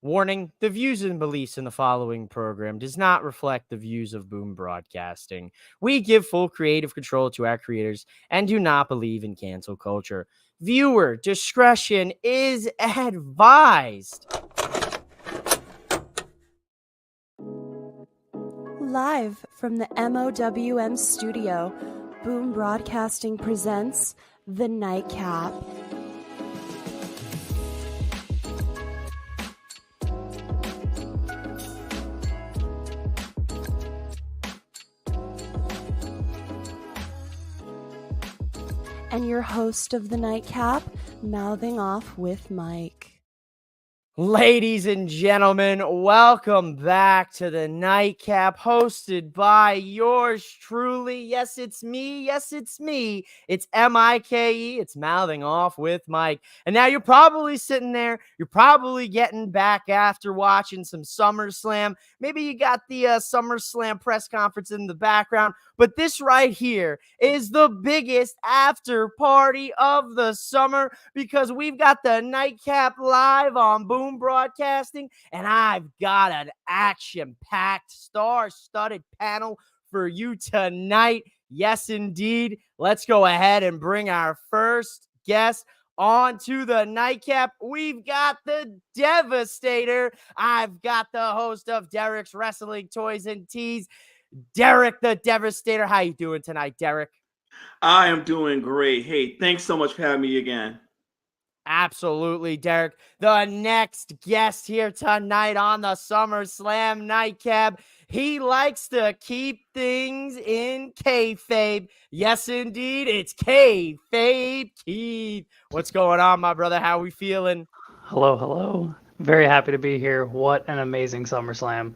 Warning, the views and beliefs in the following program does not reflect the views of Boom Broadcasting. We give full creative control to our creators and do not believe in cancel culture. Viewer discretion is advised. Live from the MOWM studio, Boom Broadcasting presents The Nightcap. And your host of The Nightcap, mouthing off with Mike. Ladies and gentlemen, welcome back to the Nightcap, hosted by yours truly. Yes, it's me. It's M-I-K-E. It's mouthing off with Mike. And now you're probably sitting there. You're probably getting back after watching some SummerSlam. Maybe you got the SummerSlam press conference in the background. But this right here is the biggest after party of the summer because we've got the Nightcap live on Boom Broadcasting, and I've got an action-packed, star-studded panel for you tonight. Yes, indeed. Let's go ahead and bring our first guest onto the Nightcap. We've got the Devastator. I've got the host of Derek's Wrestling Toys and Tees, Derek the Devastator. How you doing tonight, Derek? I am doing great. Hey, thanks so much for having me again. Absolutely, Derek. The next guest here tonight on the SummerSlam Nightcap, he likes to keep things in kayfabe. Yes, indeed, it's Kayfabe Keith. What's going on, my brother? How we feeling? Hello. Very happy to be here. What an amazing SummerSlam.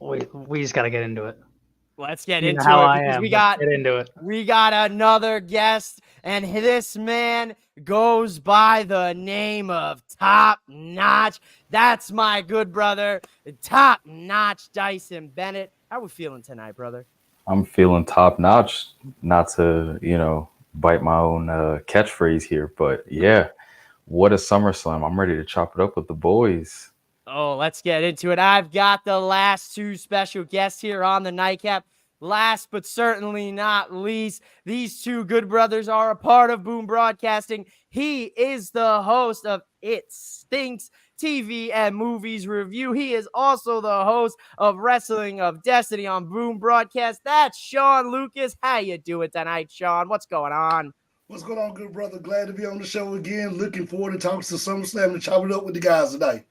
We just got to get into it. Let's get into it because we got another guest, and this man goes by the name of Top Notch. That's my good brother, Top Notch Dyson Bennett. How we feeling tonight, brother? I'm feeling top notch. Not to, bite my own catchphrase here, but yeah, what a SummerSlam. I'm ready to chop it up with the boys. Oh, let's get into it. I've got the last two special guests here on the Nightcap. Last but certainly not least, these two good brothers are a part of Boom Broadcasting. He is the host of It Stinks TV and Movies Review. He is also the host of Wrestling of Destiny on Boom Broadcast. That's Sean Lucas. How you doing tonight, Sean? What's going on? What's going on, good brother? Glad to be on the show again. Looking forward to talking to SummerSlam and chop it up with the guys tonight.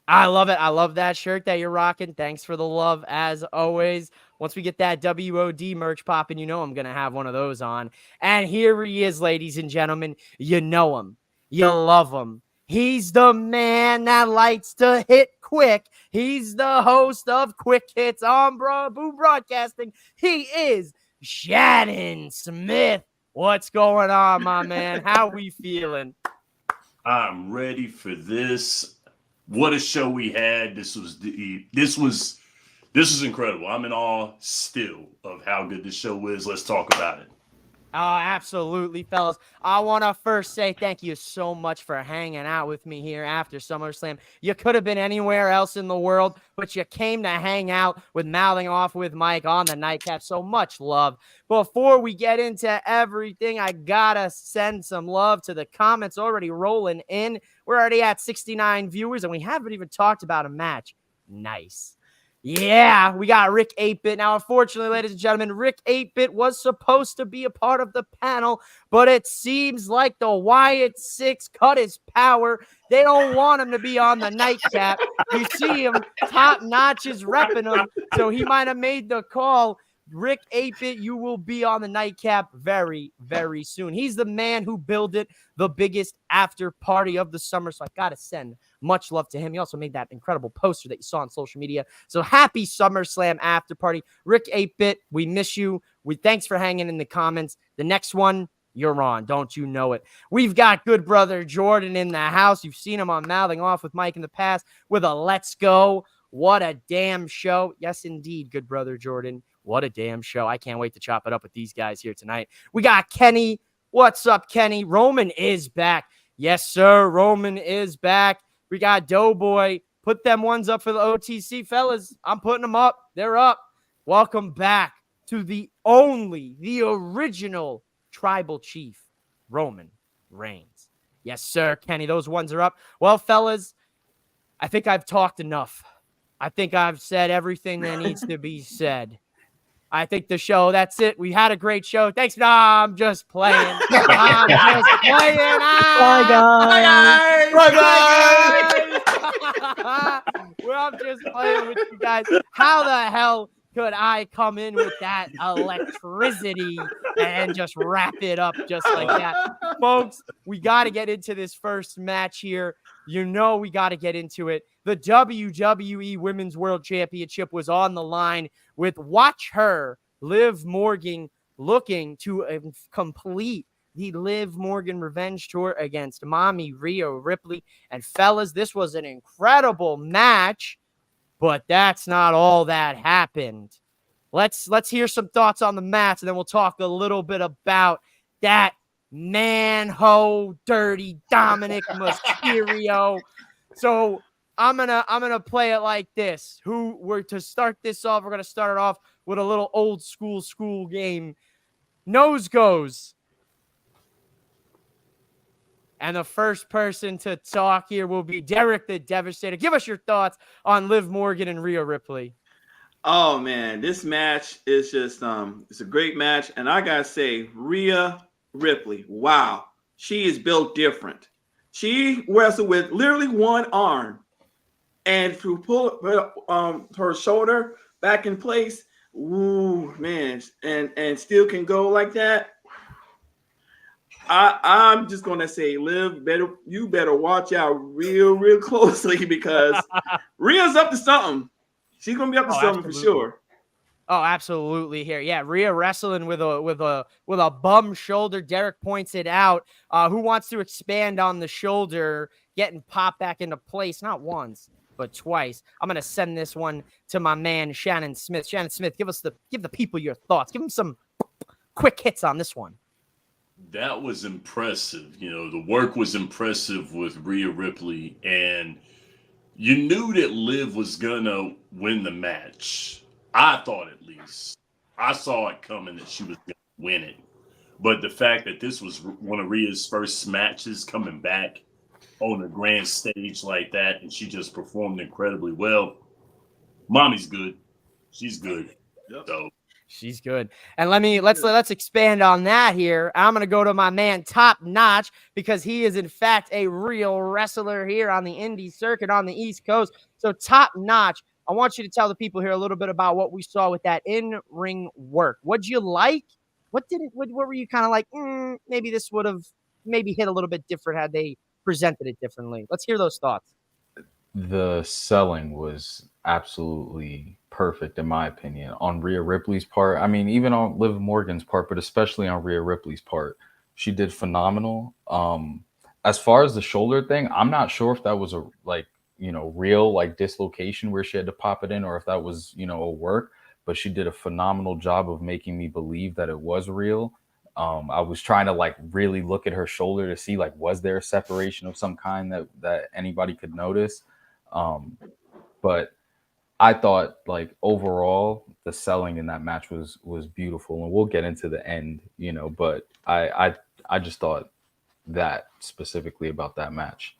I love it. I love that shirt that you're rocking. Thanks for the love, as always. Once we get that WOD merch popping, I'm going to have one of those on. And here he is, ladies and gentlemen. You know him. You love him. He's the man that likes to hit quick. He's the host of Quick Hits on Boom Broadcasting. He is Shannon Smith. What's going on, my man? How we feeling? I'm ready for this. What a show we had. This was incredible. I'm in awe still of how good this show is. Let's talk about it. Oh, absolutely, fellas. I want to first say thank you so much for hanging out with me here after SummerSlam. You could have been anywhere else in the world, but you came to hang out with Mouthing Off with Mike on the Nightcap. So much love. Before we get into everything, I got to send some love to the comments already rolling in. We're already at 69 viewers, and we haven't even talked about a match. Nice. Yeah, we got Rick 8-Bit. Now, unfortunately, ladies and gentlemen, Rick 8-Bit was supposed to be a part of the panel, but it seems like the Wyatt 6 cut his power. They don't want him to be on the Nightcap. You see him, Top Notch is repping him, so he might have made the call. Rick 8-Bit, you will be on the Nightcap very, very soon. He's the man who built the biggest after party of the summer, so I got to send much love to him. He also made that incredible poster that you saw on social media. So happy SummerSlam after party. Rick 8-Bit, we miss you. Thanks for hanging in the comments. The next one, you're on. Don't you know it? We've got good brother Jordan in the house. You've seen him on Mouthing Off with Mike in the past with a Let's Go. What a damn show. Yes, indeed, good brother Jordan. What a damn show. I can't wait to chop it up with these guys here tonight. We got Kenny. What's up, Kenny? Roman is back. Yes, sir. Roman is back. We got Doughboy Put them ones up for the OTC, fellas. I'm putting them up. They're up. Welcome back to the original tribal chief, Roman Reigns. Yes, sir, Kenny. Those ones are up. Well, fellas, I think I've talked enough. I think I've said everything that needs to be said. I think the show, that's it. We had a great show. Thanks. No, I'm just playing. I'm just playing. Bye, guys. Well, I'm just playing with you guys. How the hell could I come in with that electricity and just wrap it up just like that? Folks, we got to get into this first match here. You know we got to get into it. The WWE Women's World Championship was on the line with, watch her, Liv Morgan, looking to complete the Liv Morgan Revenge Tour against Mommy Rhea Ripley. And fellas, this was an incredible match, but that's not all that happened. Let's hear some thoughts on the match, and then we'll talk a little bit about that man-ho dirty Dominic Mysterio. So I'm gonna play it like this. To start this off, we're gonna start it off with a little old school game. Nose goes. And the first person to talk here will be Derek the Devastator. Give us your thoughts on Liv Morgan and Rhea Ripley. Oh man, this match is just it's a great match, and I gotta say, Rhea Ripley, wow, she is built different. She wrestled with literally one arm, and to pull her shoulder back in place, ooh man, and still can go like that. I'm just gonna say, Liv, you better watch out real closely, because Rhea's up to something. She's gonna be up to something for sure. Oh, absolutely. Here, yeah, Rhea wrestling with a bum shoulder. Derek points it out. Who wants to expand on the shoulder getting popped back into place? Not once, but twice. I'm gonna send this one to my man Shannon Smith. Shannon Smith, give the people your thoughts. Give them some quick hits on this one. That was impressive. You know, the work was impressive with Rhea Ripley, and you knew that Liv was gonna win the match. I thought, at least. I saw it coming that she was gonna win it. But the fact that this was one of Rhea's first matches coming back on a grand stage like that, and she just performed incredibly well. Mommy's good. She's good. Yep. So she's good. And let's expand on that here. I'm going to go to my man Top Notch, because he is in fact a real wrestler here on the indie circuit on the East Coast. So Top Notch, I want you to tell the people here a little bit about what we saw with that in-ring work. What'd you like? What were you kind of like, maybe this would have maybe hit a little bit different had they presented it differently? Let's hear those thoughts. The selling was absolutely perfect, in my opinion, on Rhea Ripley's part. I mean, even on Liv Morgan's part, but especially on Rhea Ripley's part, she did phenomenal. As far as the shoulder thing, I'm not sure if that was a real dislocation where she had to pop it in, or if that was a work. But she did a phenomenal job of making me believe that it was real. I was trying to really look at her shoulder to see was there a separation of some kind that anybody could notice. But I thought overall the selling in that match was beautiful, and we'll get into the end, but I just thought that specifically about that match.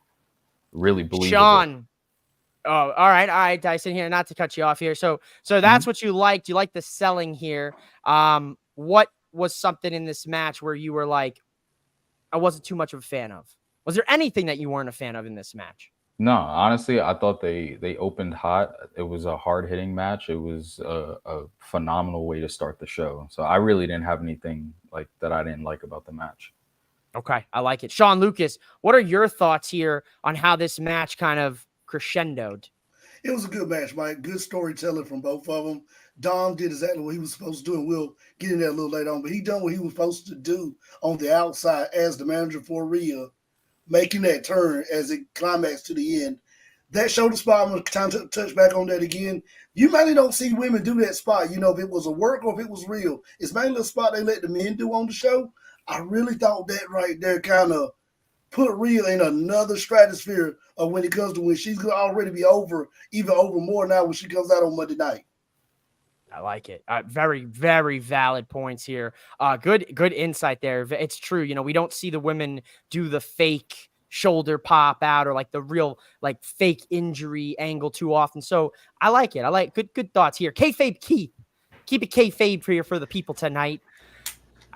Really believable. Sean. Oh, all right, Dyson here, not to cut you off here. So that's what you liked. You liked the selling here. What was something in this match where you were like, I wasn't too much of a fan of? Was there anything that you weren't a fan of in this match? No, honestly, I thought they opened hot. It was a hard-hitting match. It was a phenomenal way to start the show. So I really didn't have anything that I didn't like about the match. Okay, I like it. Sean Lucas, what are your thoughts here on how this match kind of crescendoed? It was a good match, Mike. Good storytelling from both of them. Dom did exactly what he was supposed to do, and we'll get in there a little later on. But he done what he was supposed to do on the outside as the manager for Rhea, making that turn as it climaxed to the end. That shoulder spot, I'm going to touch back on that again. You mainly don't see women do that spot. If it was a work or if it was real. It's mainly a spot they let the men do on the show. I really thought that right there kind of put Rhea in another stratosphere of when it comes to when she's going to already be over, even over more now when she comes out on Monday night. I like it. Very, very valid points here. Good insight there. It's true. You know, we don't see the women do the fake shoulder pop out or like the real like fake injury angle too often. So I like it. I like good thoughts here. Kayfabe Keith. Keep it kayfabe here for the people tonight.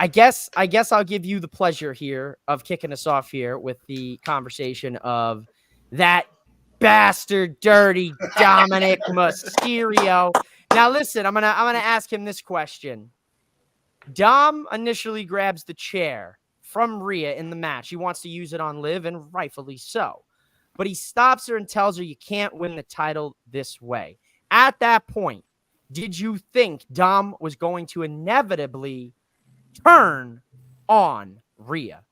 I guess I'll give you the pleasure here of kicking us off here with the conversation of that bastard dirty Dominic Mysterio. Now listen, I'm gonna ask him this question. Dom initially grabs the chair from Rhea in the match. He wants to use it on Liv, and rightfully so. But he stops her and tells her you can't win the title this way. At that point, did you think Dom was going to inevitably turn on Rhea?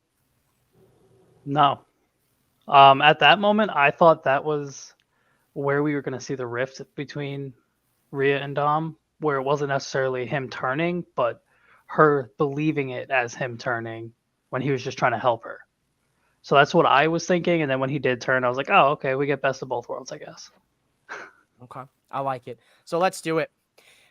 No. At that moment, I thought that was where we were going to see the rift between Rhea and Dom, where it wasn't necessarily him turning, but her believing it as him turning when he was just trying to help her. So that's what I was thinking. And then when he did turn, I was like, oh, okay, we get best of both worlds, I guess. Okay, I like it. So let's do it.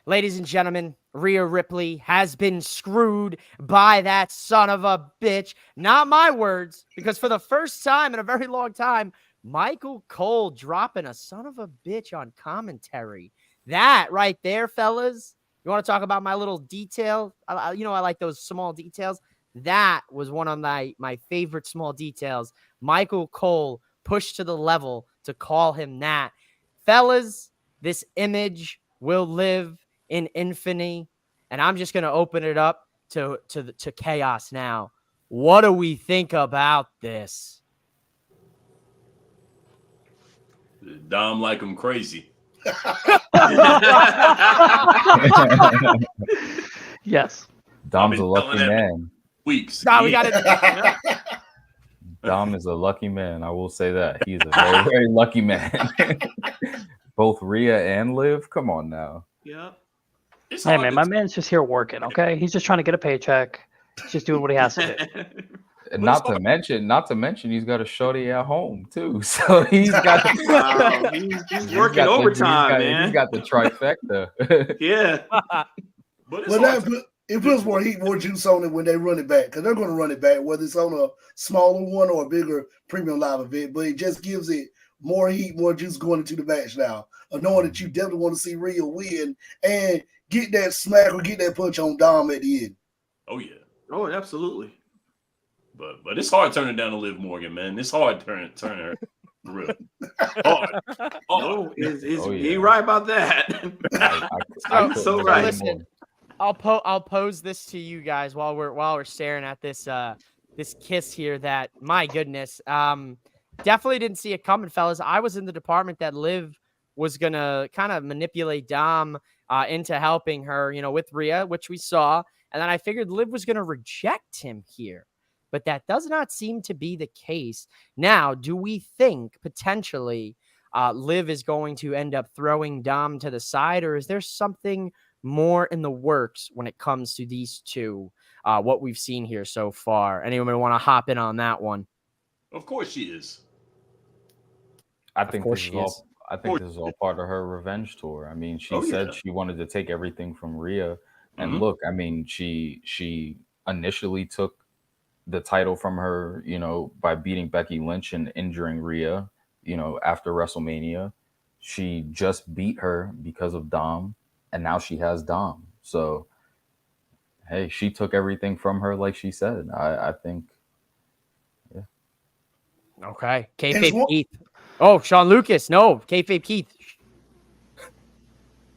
Ladies and gentlemen, Rhea Ripley has been screwed by that son of a bitch. Not my words, because for the first time in a very long time, Michael Cole dropping a son of a bitch on commentary. That right there, fellas. You want to talk about my little detail? I like those small details. That was one of my favorite small details. Michael Cole pushed to the level to call him that. Fellas, this image will live in infamy, and I'm just going to open it up to chaos now. What do we think about this? Dom like him crazy. Yes. Dom's a lucky man. Weeks. No, we got it. Dom is a lucky man. I will say that. He's a very, very lucky man. Both Rhea and Liv. Come on now. Yeah. Hey, man, my man's just here working, okay? He's just trying to get a paycheck. He's just doing what he has to do. And not to mention, he's got a shorty at home too. So he's got wow, he's working overtime, man. He's got the trifecta. Yeah. It puts more heat, more juice on it when they run it back, because they're going to run it back, whether it's on a smaller one or a bigger premium live event. But it just gives it more heat, more juice going into the match now, of knowing that you definitely want to see Rhea win and get that smack or get that punch on Dom at the end. Oh yeah. Oh, absolutely. But it's hard turning down to Liv Morgan, man. It's hard turning her. Real hard. Oh, you right about that? I'm so right. Listen, I'll pose this to you guys while we're staring at this this kiss here. That, my goodness, definitely didn't see it coming, fellas. I was in the department that Liv was gonna kind of manipulate Dom into helping her, with Rhea, which we saw, and then I figured Liv was gonna reject him here. But that does not seem to be the case. Now, do we think potentially Liv is going to end up throwing Dom to the side, or is there something more in the works when it comes to these two, what we've seen here so far? Anyone want to hop in on that one? Of course she is. I think this is all part of her revenge tour. I mean, she said she wanted to take everything from Rhea. And look, I mean, she initially took the title from her, by beating Becky Lynch and injuring Rhea, after WrestleMania. She just beat her because of Dom, and now she has Dom. So, hey, she took everything from her, like she said. I think, yeah. Okay. Kayfabe Keith. Oh, Sean Lucas. No, Kayfabe Keith.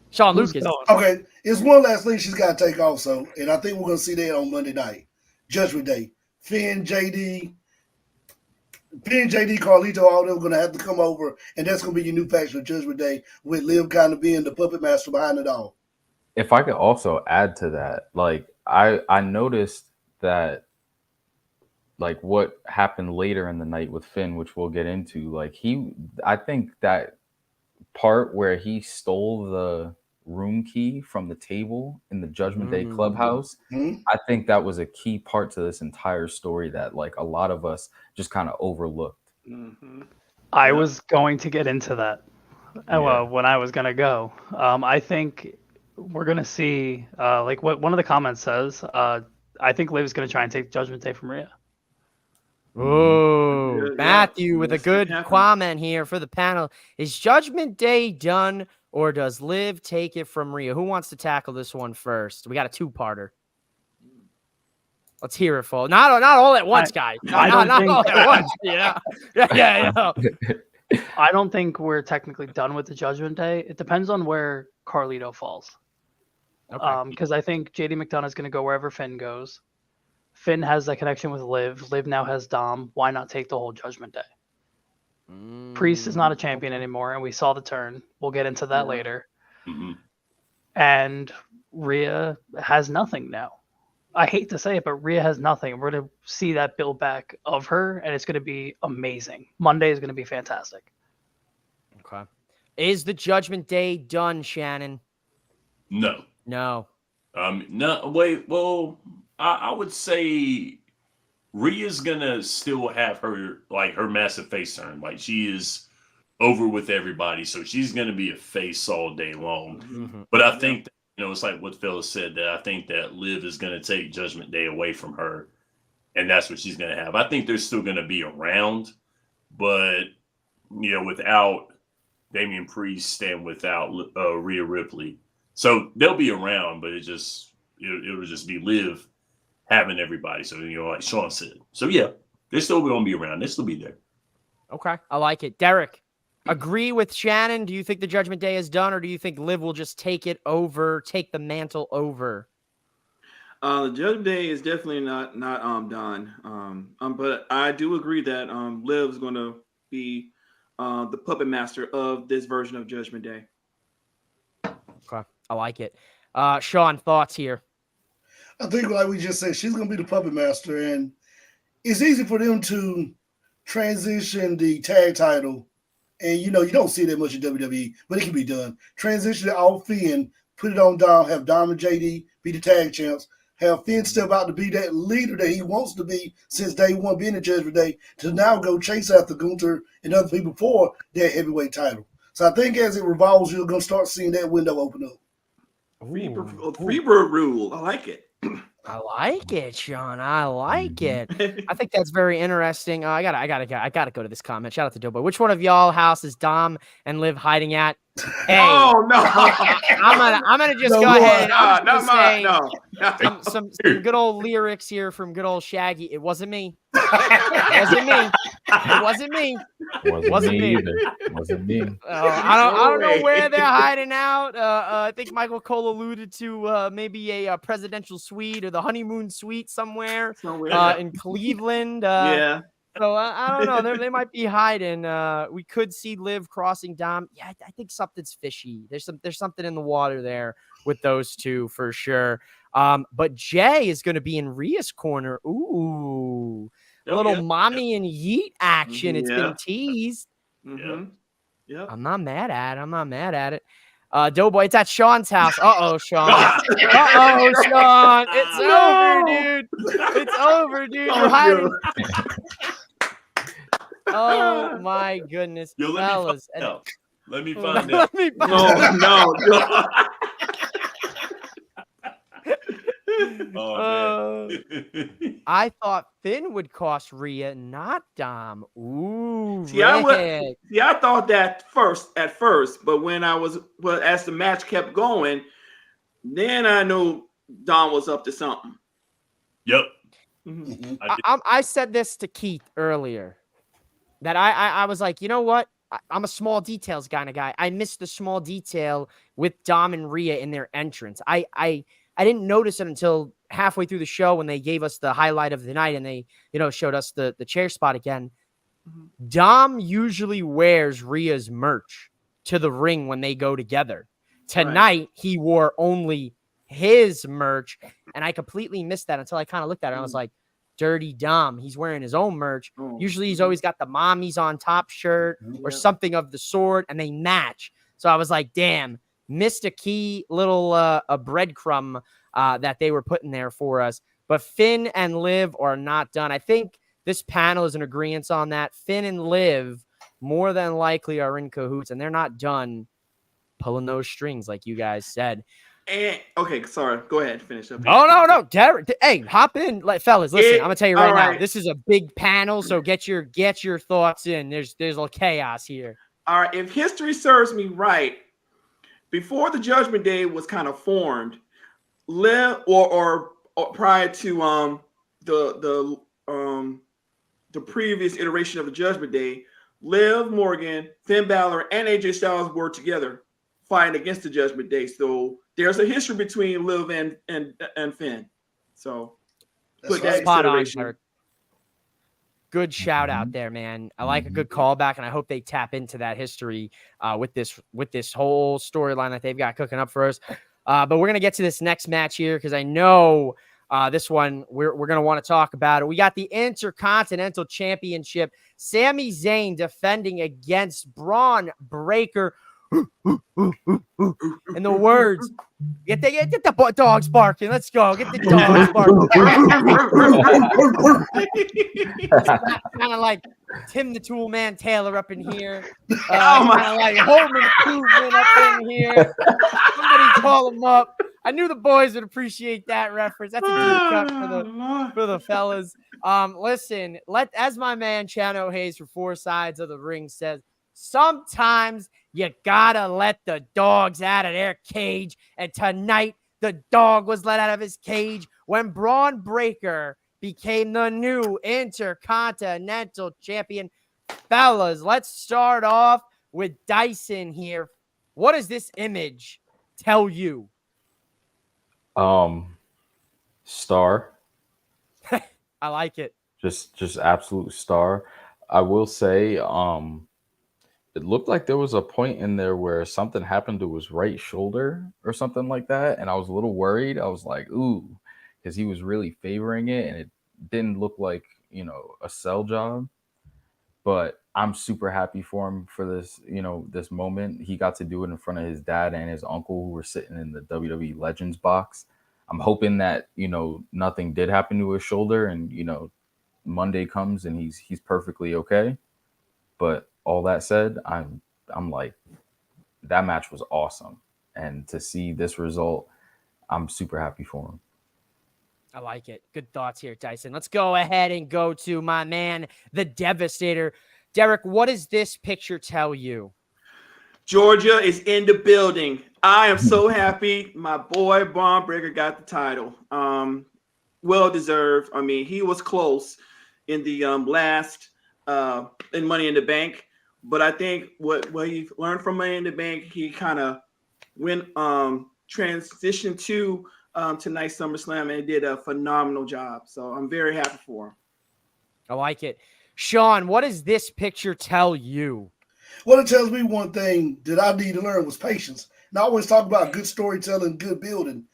Sean Lucas. Okay, it's one last thing she's got to take also, and I think we're going to see that on Monday night, Judgment Day. Finn, JD, Carlito, all them are going to have to come over, and that's going to be your new faction of Judgment Day, with Liv kind of being the puppet master behind it all. If I could also add to that, like, I noticed that, like, what happened later in the night with Finn, which we'll get into, like, I think that part where he stole the room key from the table in the Judgment Day clubhouse. Mhm. I think that was a key part to this entire story that like a lot of us just kind of overlooked. Mhm. I Yep. was going to get into that when I was going to go. I think we're going to see, like what one of the comments says, I think Liv's going to try and take Judgment Day from Rhea. Oh, Yeah, Matthew with a this could good happen. comment here for the panel. Is Judgment Day done, or does Liv take it from Rhea? Who wants to tackle this one first? We got a two-parter. Let's hear it, folks. Not all at once, guys. I don't Not think- all at once. Yeah. I don't think we're technically done with the Judgment Day. It depends on where Carlito falls. Okay. Because I think JD McDonough is going to go wherever Finn goes. Finn has that connection with Liv. Liv now has Dom. Why not take the whole Judgment Day? Priest is not a champion anymore, and we saw the turn. We'll get into that later. Mhm. And Rhea has nothing now. I hate to say it, but Rhea has nothing. We're going to see that build back of her, and it's going to be amazing. Monday is going to be fantastic. Okay. Is the Judgment Day done, Shannon? No. No. No, wait, well, I would say Rhea's gonna still have her massive face turn. Like she is over with everybody, so she's gonna be a face all day long. Mhm. But I think that, it's like what Phil said, that I think that Liv is gonna take Judgment Day away from her, and that's what she's gonna have. I think they're still gonna be around, but without Damian Priest and without Rhea Ripley. So they'll be around, but it'll just be Liv having everybody. So like Sean said. So yeah, they're still gonna be around. They'll still be there. Okay. I like it. Derek, agree with Shannon? Do you think the Judgment Day is done, or do you think Liv will just take the mantle over? The Judgment Day is definitely not done. But I do agree that Liv's going to be the puppet master of this version of Judgment Day. Okay. I like it. Sean, thoughts here? I think, like we just said, she's going to be the puppet master, and it's easy for them to transition the tag title. And, you don't see that much in WWE, but it can be done. Transition it off Finn, put it on Dom, have Dom and JD be the tag champs, have Finn step out to be that leader that he wants to be since day one being the Judgment Day, to now go chase after Gunther and other people for that heavyweight title. So I think as it revolves, you're going to start seeing that window open up. Freebird rule. I like it. I like it, Sean. I like it. I think that's very interesting. I gotta go to this comment. Shout out to Doughboy. Which one of y'all house is Dom and Liv hiding at? Hey, Oh no! I'm gonna just No, go ahead. I'm not just gonna mine. say No. some good old lyrics here from good old Shaggy. It wasn't me. It wasn't me. It wasn't me. Wasn't me either. Wasn't me. I don't know where they're hiding out. I think Michael Cole alluded to maybe a presidential suite or the honeymoon suite somewhere in Cleveland. Yeah. So I don't know. They might be hiding. We could see Liv crossing Dom. Yeah, I think something's fishy. There's something in the water there with those two for sure. But Jay is going to be in Rhea's corner. Ooh, a little mommy and yeet action. It's been teased. Mm-hmm. Yeah. I'm not mad at it. Doughboy, it's at Sean's house. Uh-oh, Sean. Uh-oh, Sean. It's over, dude. It's over, dude. You're hiding. Oh, my goodness. Yo, Fellas. let me find out. No. Oh, man. I thought Finn would cost Rhea, not Dom. Ooh, I thought that at first, but when as the match kept going, then I knew Dom was up to something. Yep. Mm-hmm. I said this to Keith earlier, that I was like, you know what? I'm a small details kind of guy. I missed the small detail with Dom and Rhea in their entrance. I didn't notice it until halfway through the show when they gave us the highlight of the night and they, showed us the chair spot again. Mm-hmm. Dom usually wears Rhea's merch to the ring when they go together. Tonight, he wore only his merch, and I completely missed that until I kind of looked at it and I was like, dirty Dom. He's wearing his own merch. Usually he's always got the mommies on top shirt or something of the sort, and they match. So I was like, damn, missed a key little a breadcrumb that they were putting there for us. But Finn and Liv are not done. I think this panel is in agreement on that. Finn and Liv more than likely are in cahoots, and they're not done pulling those strings like you guys said. And okay, sorry. Go ahead, finish up. No, Derek. Hey, hop in, fellas. Listen, I'm gonna tell you right now. right. This is a big panel, so get your thoughts in. There's a little chaos here. All right. If history serves me right, before the Judgment Day was kind of formed, Liv or prior to the previous iteration of the Judgment Day, Liv Morgan, Finn Balor, and AJ Styles were together fighting against the Judgment Day. So there's a history between Liv and Finn. So put that spot on, consideration. Derek. Good shout out there, man. I like a good callback, and I hope they tap into that history with this whole storyline that they've got cooking up for us. But we're gonna get to this next match here because I know this one we're gonna want to talk about it. We got the Intercontinental Championship. Sami Zayn defending against Braun Breaker. In the words, get the dogs barking. Let's go. Get the dogs barking. Kind of like Tim the Tool Man Taylor up in here. Kind of like Home Improvement up in here. Somebody call him up. I knew the boys would appreciate that reference. That's a deep cut for the fellas. Listen, as my man Chano Hayes for Four Sides of the Ring says, sometimes you gotta let the dogs out of their cage. And tonight, the dog was let out of his cage when Braun Breaker became the new Intercontinental Champion. Fellas, let's start off with Dyson here. What does this image tell you? Star. I like it. Just absolute star. I will say, it looked like there was a point in there where something happened to his right shoulder or something like that, and I was a little worried. I was like, ooh, because he was really favoring it, and it didn't look like, a sell job. But I'm super happy for him for this, this moment. He got to do it in front of his dad and his uncle who were sitting in the WWE Legends box. I'm hoping that, nothing did happen to his shoulder and, Monday comes and he's perfectly okay. But all that said, I'm like, that match was awesome. And to see this result, I'm super happy for him. I like it. Good thoughts here, Tyson. Let's go ahead and go to my man, the Devastator. Derek, what does this picture tell you? Georgia is in the building. I am so happy my boy Braun Breaker got the title. Well deserved. I mean, he was close in the last in Money in the Bank, but I think what he learned from Money in the Bank, he kind of went transitioned to tonight's SummerSlam and did a phenomenal job. So I'm very happy for him. I like it. Sean, what does this picture tell you? Well, it tells me one thing that I need to learn was patience. And I always talk about good storytelling, good building.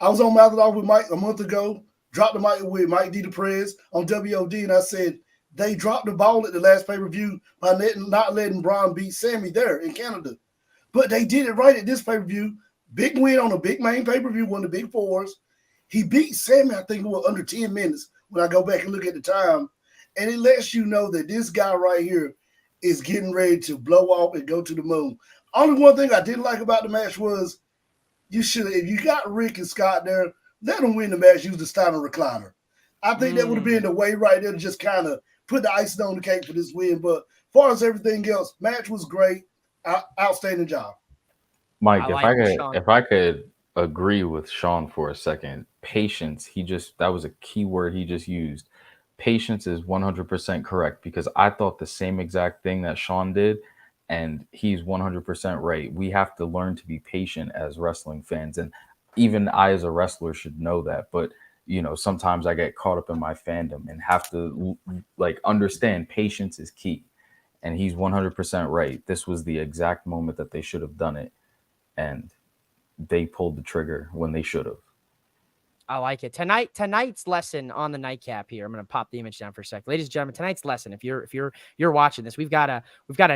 I was on Mouth It Off with Mike a month ago, dropped the mic with Mike D. Perez on WOD, and I said they dropped the ball at the last pay-per-view by not letting Braun beat Sami there in Canada. But they did it right at this pay-per-view. Big win on a big main pay-per-view, one of the big fours. He beat Sami, I think, under 10 minutes when I go back and look at the time. And it lets you know that this guy right here is getting ready to blow off and go to the moon. Only one thing I didn't like about the match was if you got Rick and Scott there, let them win the match, use the Steiner recliner. I think that would have been the way right there to just kind of put the icing on the cake for this win. But as far as everything else, match was great. Outstanding job. Mike, if I could agree with Sean for a second, patience, that was a key word he just used. Patience is 100% correct because I thought the same exact thing that Sean did, and he's 100% right. We have to learn to be patient as wrestling fans, and even I as a wrestler should know that. But sometimes I get caught up in my fandom and have to understand patience is key, and he's 100% right. This was the exact moment that they should have done it, and they pulled the trigger when they should have. I like it. Tonight's lesson on the nightcap here. I'm gonna pop the image down for a sec. Ladies and gentlemen, tonight's lesson. If you're watching this, we've got a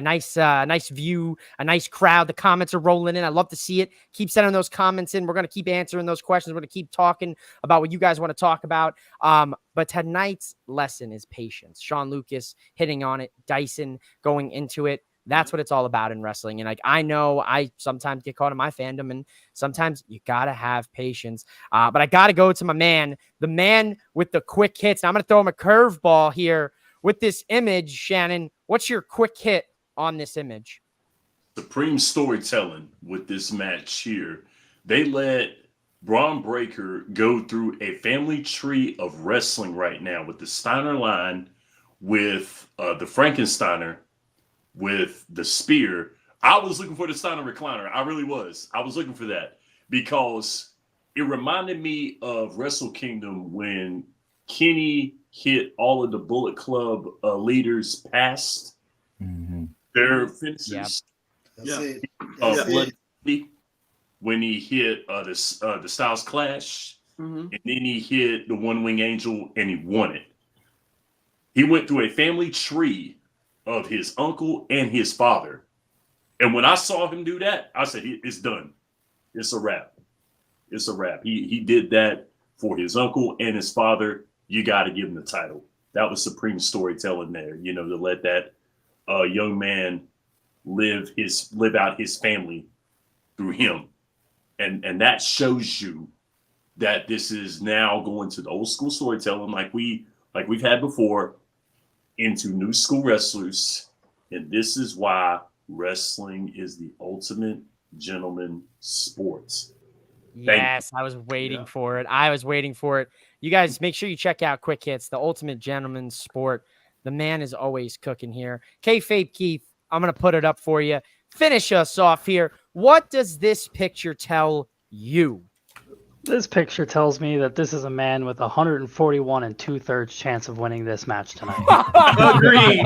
nice view, a nice crowd. The comments are rolling in. I love to see it. Keep sending those comments in. We're gonna keep answering those questions. We're gonna keep talking about what you guys want to talk about. But tonight's lesson is patience. Sean Lucas hitting on it, Dyson going into it. That's what it's all about in wrestling. And like, I know I sometimes get caught in my fandom, and sometimes you got to have patience. But I got to go to my man, the man with the quick hits. Now I'm going to throw him a curveball here with this image. Shannon, what's your quick hit on this image? Supreme storytelling with this match here. They let Braun Breaker go through a family tree of wrestling right now with the Steiner line, with the Frankensteiner, with the spear. I was looking for the Steiner recliner. I really was. I was looking for that because it reminded me of Wrestle Kingdom when Kenny hit all of the Bullet Club leaders past their finishes. That's it. Bloody, when he hit the Styles Clash, and then he hit the One Wing Angel, and he won it. He went through a family tree of his uncle and his father. And when I saw him do that, I said, it's done. It's a wrap. It's a wrap. He did that for his uncle and his father. You got to give him the title. That was supreme storytelling there, to let that young man live out his family through him. And that shows you that this is now going to the old school storytelling like we've had before, into new school wrestlers. And this is why wrestling is the ultimate gentleman sports. Yes, I was waiting for it. I was waiting for it. You guys make sure you check out Quick Hits, the ultimate gentleman sport. The man is always cooking here. Kayfabe Keith, I'm going to put it up for you. Finish us off here. What does this picture tell you? This picture tells me that this is a man with 141 2/3 chance of winning this match tonight. Agreed.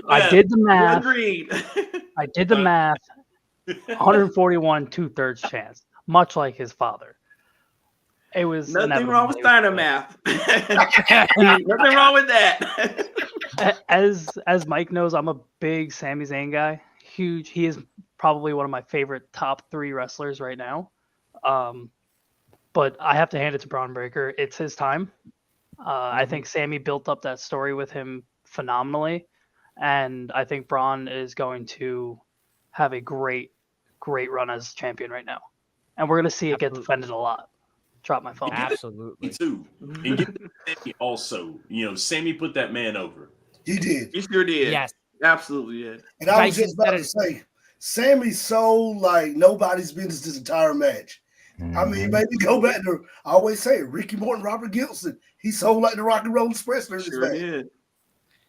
I did the math. Agreed. I did the math. 141 2/3 chance, much like his father. It was nothing wrong with Steiner math. Nothing wrong with that. As Mike knows, I'm a big Sami Zayn guy. Huge. He is probably one of my favorite top 3 wrestlers right now. But I have to hand it to Braun Breaker. It's his time. I think Sami built up that story with him phenomenally. And I think Braun is going to have a great run as champion right now. And we're going to see it get defended a lot. Drop my phone. Absolutely. Me too. And Sami also, Sami put that man over. He did. He sure did. Yes. Absolutely did. And I was just about to say, Sammy's so like nobody's business this entire match. I mean, maybe go back to, I always say, Ricky Morton, Robert Gilson. He's so like the Rock and Roll Express during this match. Did.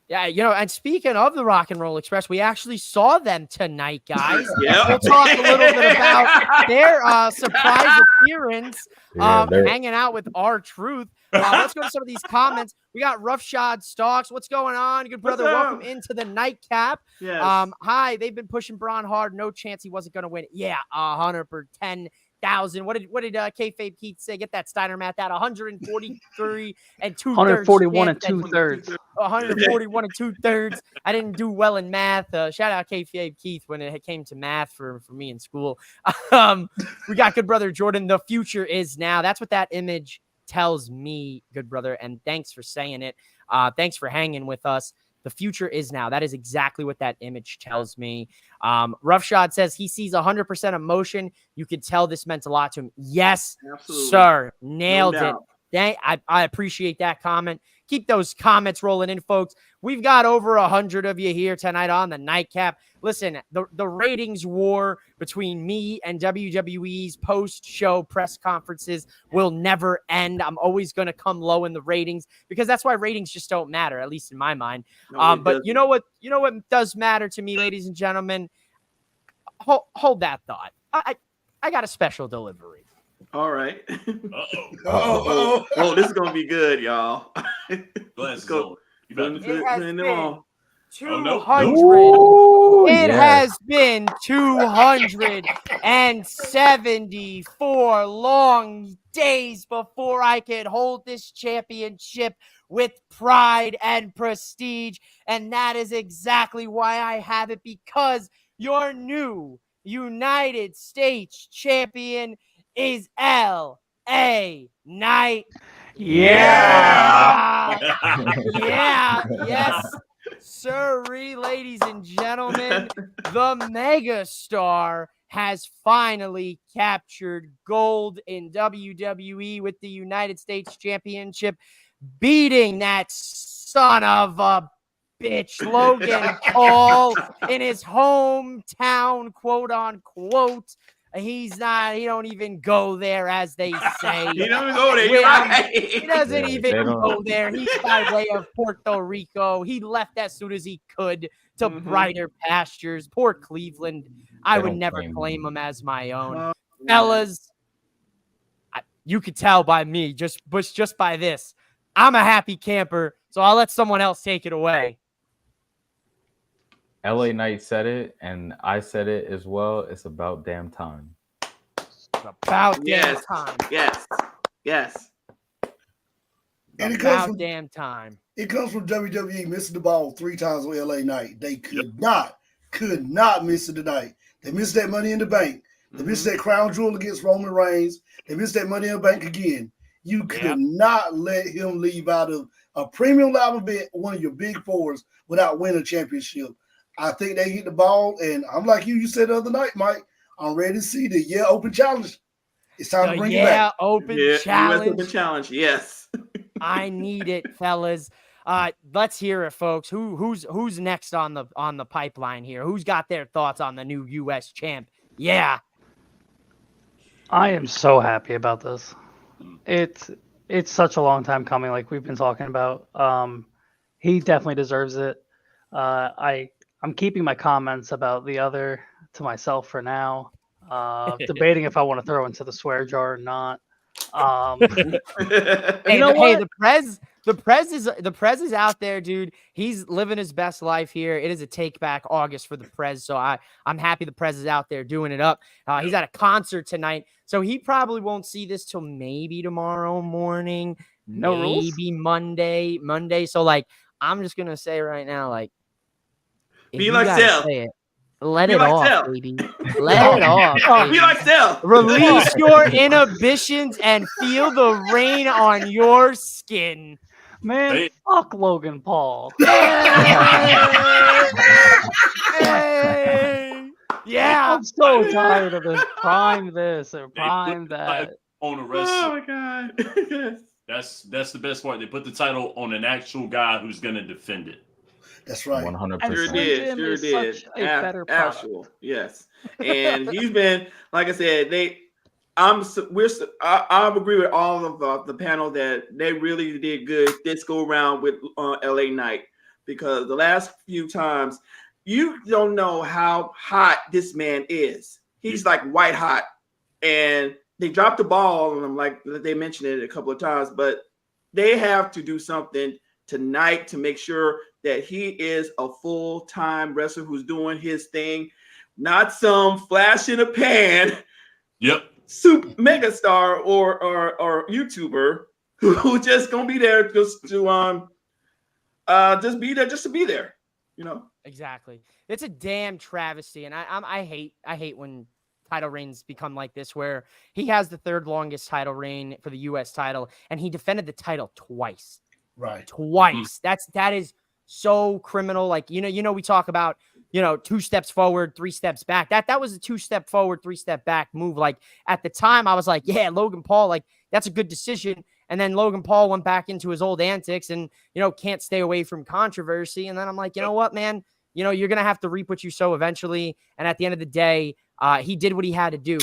Yeah, and speaking of the Rock and Roll Express, we actually saw them tonight, guys. Yep. We'll talk a little bit about their surprise appearance, hanging out with R-Truth. Let's go to some of these comments. We got Roughshod Stalks. What's going on, good brother? Welcome into the nightcap. Yes. Hi, they've been pushing Braun hard. No chance he wasn't going to win. Yeah, 110,000. What did Kayfabe Keith say? Get that Steiner math out. 143 and 2/3. 141 and 2/3. 141 and 2/3. I didn't do well in math. Shout out Kayfabe Keith when it came to math for me in school. We got good brother Jordan. The future is now. That's what that image tells me, good brother. And thanks for saying it. Thanks for hanging with us. The future is now. That is exactly what that image tells me. Roughshod says he sees 100% emotion. You could tell this meant a lot to him. Yes, absolutely. Sir. Nailed it. doubt. I appreciate that comment. Keep those comments rolling in, folks. We've got over 100 of you here tonight on the Nightcap. Listen, the ratings war between me and WWE's post-show press conferences will never end. I'm always going to come low in the ratings because that's why ratings just don't matter, at least in my mind. But you know what does matter to me, ladies and gentlemen? Hold that thought. I got a special delivery. All right. Uh-oh. This is gonna be good, y'all. Let's go. You about to It has been 200 It yes. has been 274 long days before I could hold this championship with pride and prestige. And that is exactly why I have it, because your new United States champion is L.A. Knight. Yeah. Yeah, yes, sirree, ladies and gentlemen, the megastar has finally captured gold in WWE with the United States Championship, beating that son of a bitch, Logan Paul, in his hometown, quote unquote. He don't even go there, as they say. He don't go there. You're right. He doesn't Yeah, even they don't- go there. He's by way of Puerto Rico. He left as soon as he could to brighter pastures. Poor Cleveland. I They would don't never claim claim him as my own. Oh, Fellas, you could tell by me, just by this. I'm a happy camper, so I'll let someone else take it away. LA Knight said it, and I said it as well. It's about damn time. About damn Yes. time. Yes. And it About comes damn time. from WWE missing the ball 3 times on LA Knight. They could not miss it tonight. They missed that Money in the Bank. They missed that crown jewel against Roman Reigns. They missed that Money in the Bank again. You could not let him leave out of a premium live event, one of your big fours, without winning a championship. I think they hit the ball, and I'm like you said the other night, Mike. I'm ready to see the open challenge. It's time to bring it back. Open US challenge. Open Challenge. Yes. I need it, fellas. Let's hear it, folks. Who's next on the pipeline here? Who's got their thoughts on the new US champ? Yeah. I am so happy about this. It's such a long time coming, like we've been talking about. He definitely deserves it. I'm keeping my comments about the other to myself for now. Debating if I want to throw into the swear jar or not. Hey, what? the Prez is out there, dude. He's living his best life here. It is a take back August for the Prez, so I'm happy the Prez is out there doing it up. He's at a concert tonight, so he probably won't see this till maybe tomorrow morning, No rules? maybe Monday. So like, I'm just gonna say right now, like, if Be you like gotta Sel. say it, let Be it like off, Sel. baby. Let it off. Be baby. like Sel. Release your inhibitions and feel the rain on your skin. Man, Hey. fuck Logan Paul. Hey. Yeah. I'm so tired of this. Prime this or They put prime the that. title on a Oh wrestler. my God. That's the best part. They put the title on an actual guy who's gonna defend it. That's right. 100%. And Sure Slim did. Jim Sure is did. such a better product. Actual. Yes. And he's been, like I said, I agree with all of the panel that they really did good this go around with LA Knight, because the last few times you don't know how hot this man is. He's like white hot, and they dropped the ball on him, like they mentioned it a couple of times, but they have to do something tonight to make sure that he is a full-time wrestler who's doing his thing, not some flash in a pan Yep. super megastar or YouTuber who just gonna be there just to be there just to be there, you know. Exactly. It's a damn travesty, and I hate when title reigns become like this, where he has the third longest title reign for the U.S. title, and he defended the title twice. Right. Twice. That is so criminal. Like, we talk about, 2 steps forward, 3 steps back. That was a 2-step forward, 3-step back move. Like, at the time, I was like, yeah, Logan Paul, like, that's a good decision. And then Logan Paul went back into his old antics and, can't stay away from controversy. And then I'm like, you know what, man? You're going to have to reap what you sow eventually. And at the end of the day, he did what he had to do,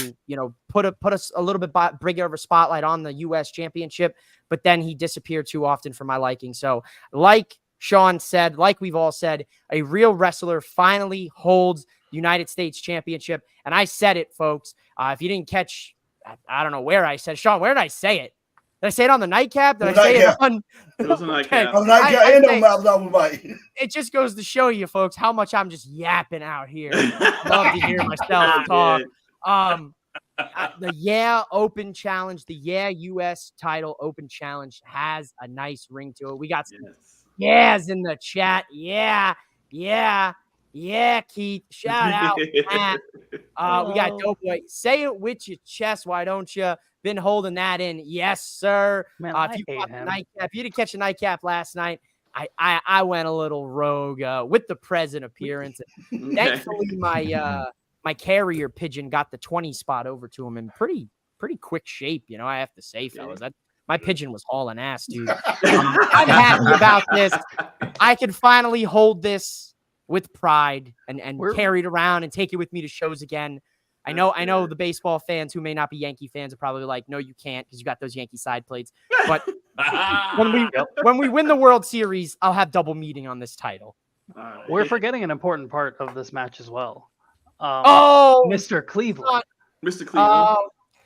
put us a little bit bigger of a spotlight on the U.S. championship, but then he disappeared too often for my liking. So like Sean said, like we've all said, a real wrestler finally holds the United States championship. And I said it, folks. If you didn't catch, I don't know where I said, Sean, where did I say it? Did I say it on the nightcap? Did The I say nightcap. it on? It was a nightcap. I'm not I and say- on Mouth Off with Mike. It just goes to show you, folks, how much I'm just yapping out here. Love to hear myself talk. The Open Challenge, the US title Open Challenge has a nice ring to it. We got some yeahs in the chat. Yeah, Keith. Shout out, Matt. We got Doughboy. Say it with your chest. Why don't you? Been holding that in. Yes, sir. Man, If you caught the nightcap, you didn't catch a nightcap last night. I went a little rogue with the present appearance. Thankfully, my carrier pigeon got the 20 spot over to him in pretty quick shape. You know, I have to say, fellas, my pigeon was hauling ass, dude. I'm happy about this. I can finally hold this with pride and carry it around and take it with me to shows again. I know the baseball fans who may not be Yankee fans are probably like, no, you can't because you got those Yankee side plates. But when we win the World Series, I'll have double meeting on this title. We're forgetting an important part of this match as well. Mr. Cleveland. Mr. Cleveland.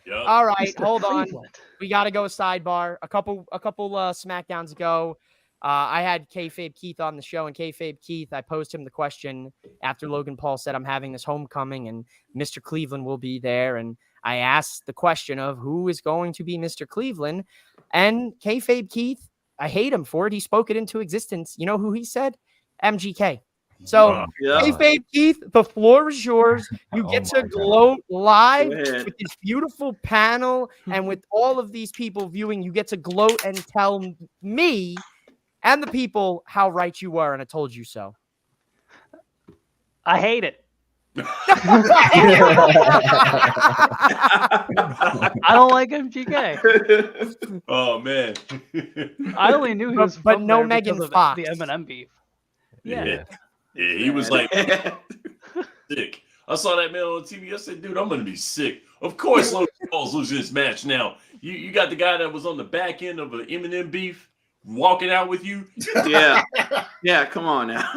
Yep. All right, Mr. hold on. Cleveland. We got to go sidebar. A couple SmackDowns ago, I had Kayfabe Keith on the show, and Kayfabe Keith, I posed him the question after Logan Paul said, I'm having this homecoming, and Mr. Cleveland will be there. And I asked the question of who is going to be Mr. Cleveland, and Kayfabe Keith, I hate him for it. He spoke it into existence. You know who he said? MGK. So, Kayfabe Keith, the floor is yours. You get to gloat live with this beautiful panel, and with all of these people viewing, you get to gloat and tell me and the people how right you are, and I told you so. I hate it. I don't like MGK. Oh man. I only knew he was but from no there Megan because of Fox. the Eminem beef. Yeah, he was like sick. I saw that man on TV. I said, dude, I'm gonna be sick. Of course, Logan Paul's losing this match now. You got the guy that was on the back end of an Eminem beef walking out with you. Yeah, come on now.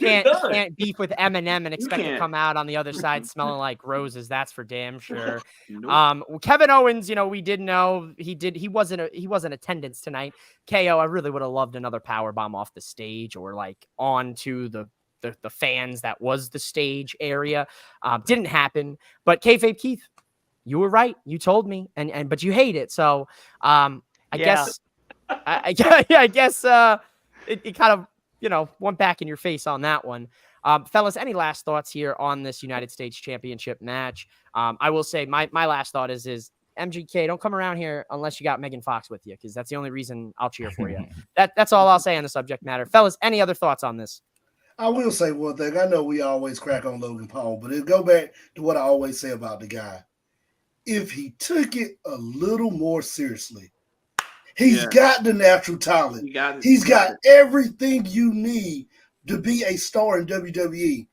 Can't beef with Eminem and expect to come out on the other side smelling like roses. That's for damn sure. Nope. Kevin Owens, we did know he wasn't attendance tonight. KO, I really would have loved another power bomb off the stage or like onto the fans that was the stage area. Didn't happen. But Kayfabe Keith, you were right. You told me, but you hate it. So I guess it kind of, went back in your face on that one. Fellas, any last thoughts here on this United States Championship match? I will say my last thought is MGK, don't come around here unless you got Megan Fox with you, because that's the only reason I'll cheer for you. That's all I'll say on the subject matter. Fellas, any other thoughts on this? I will say one thing. I know we always crack on Logan Paul, but it'll go back to what I always say about the guy. If he took it a little more seriously, he's got the natural talent. He's got everything you need to be a star in WWE.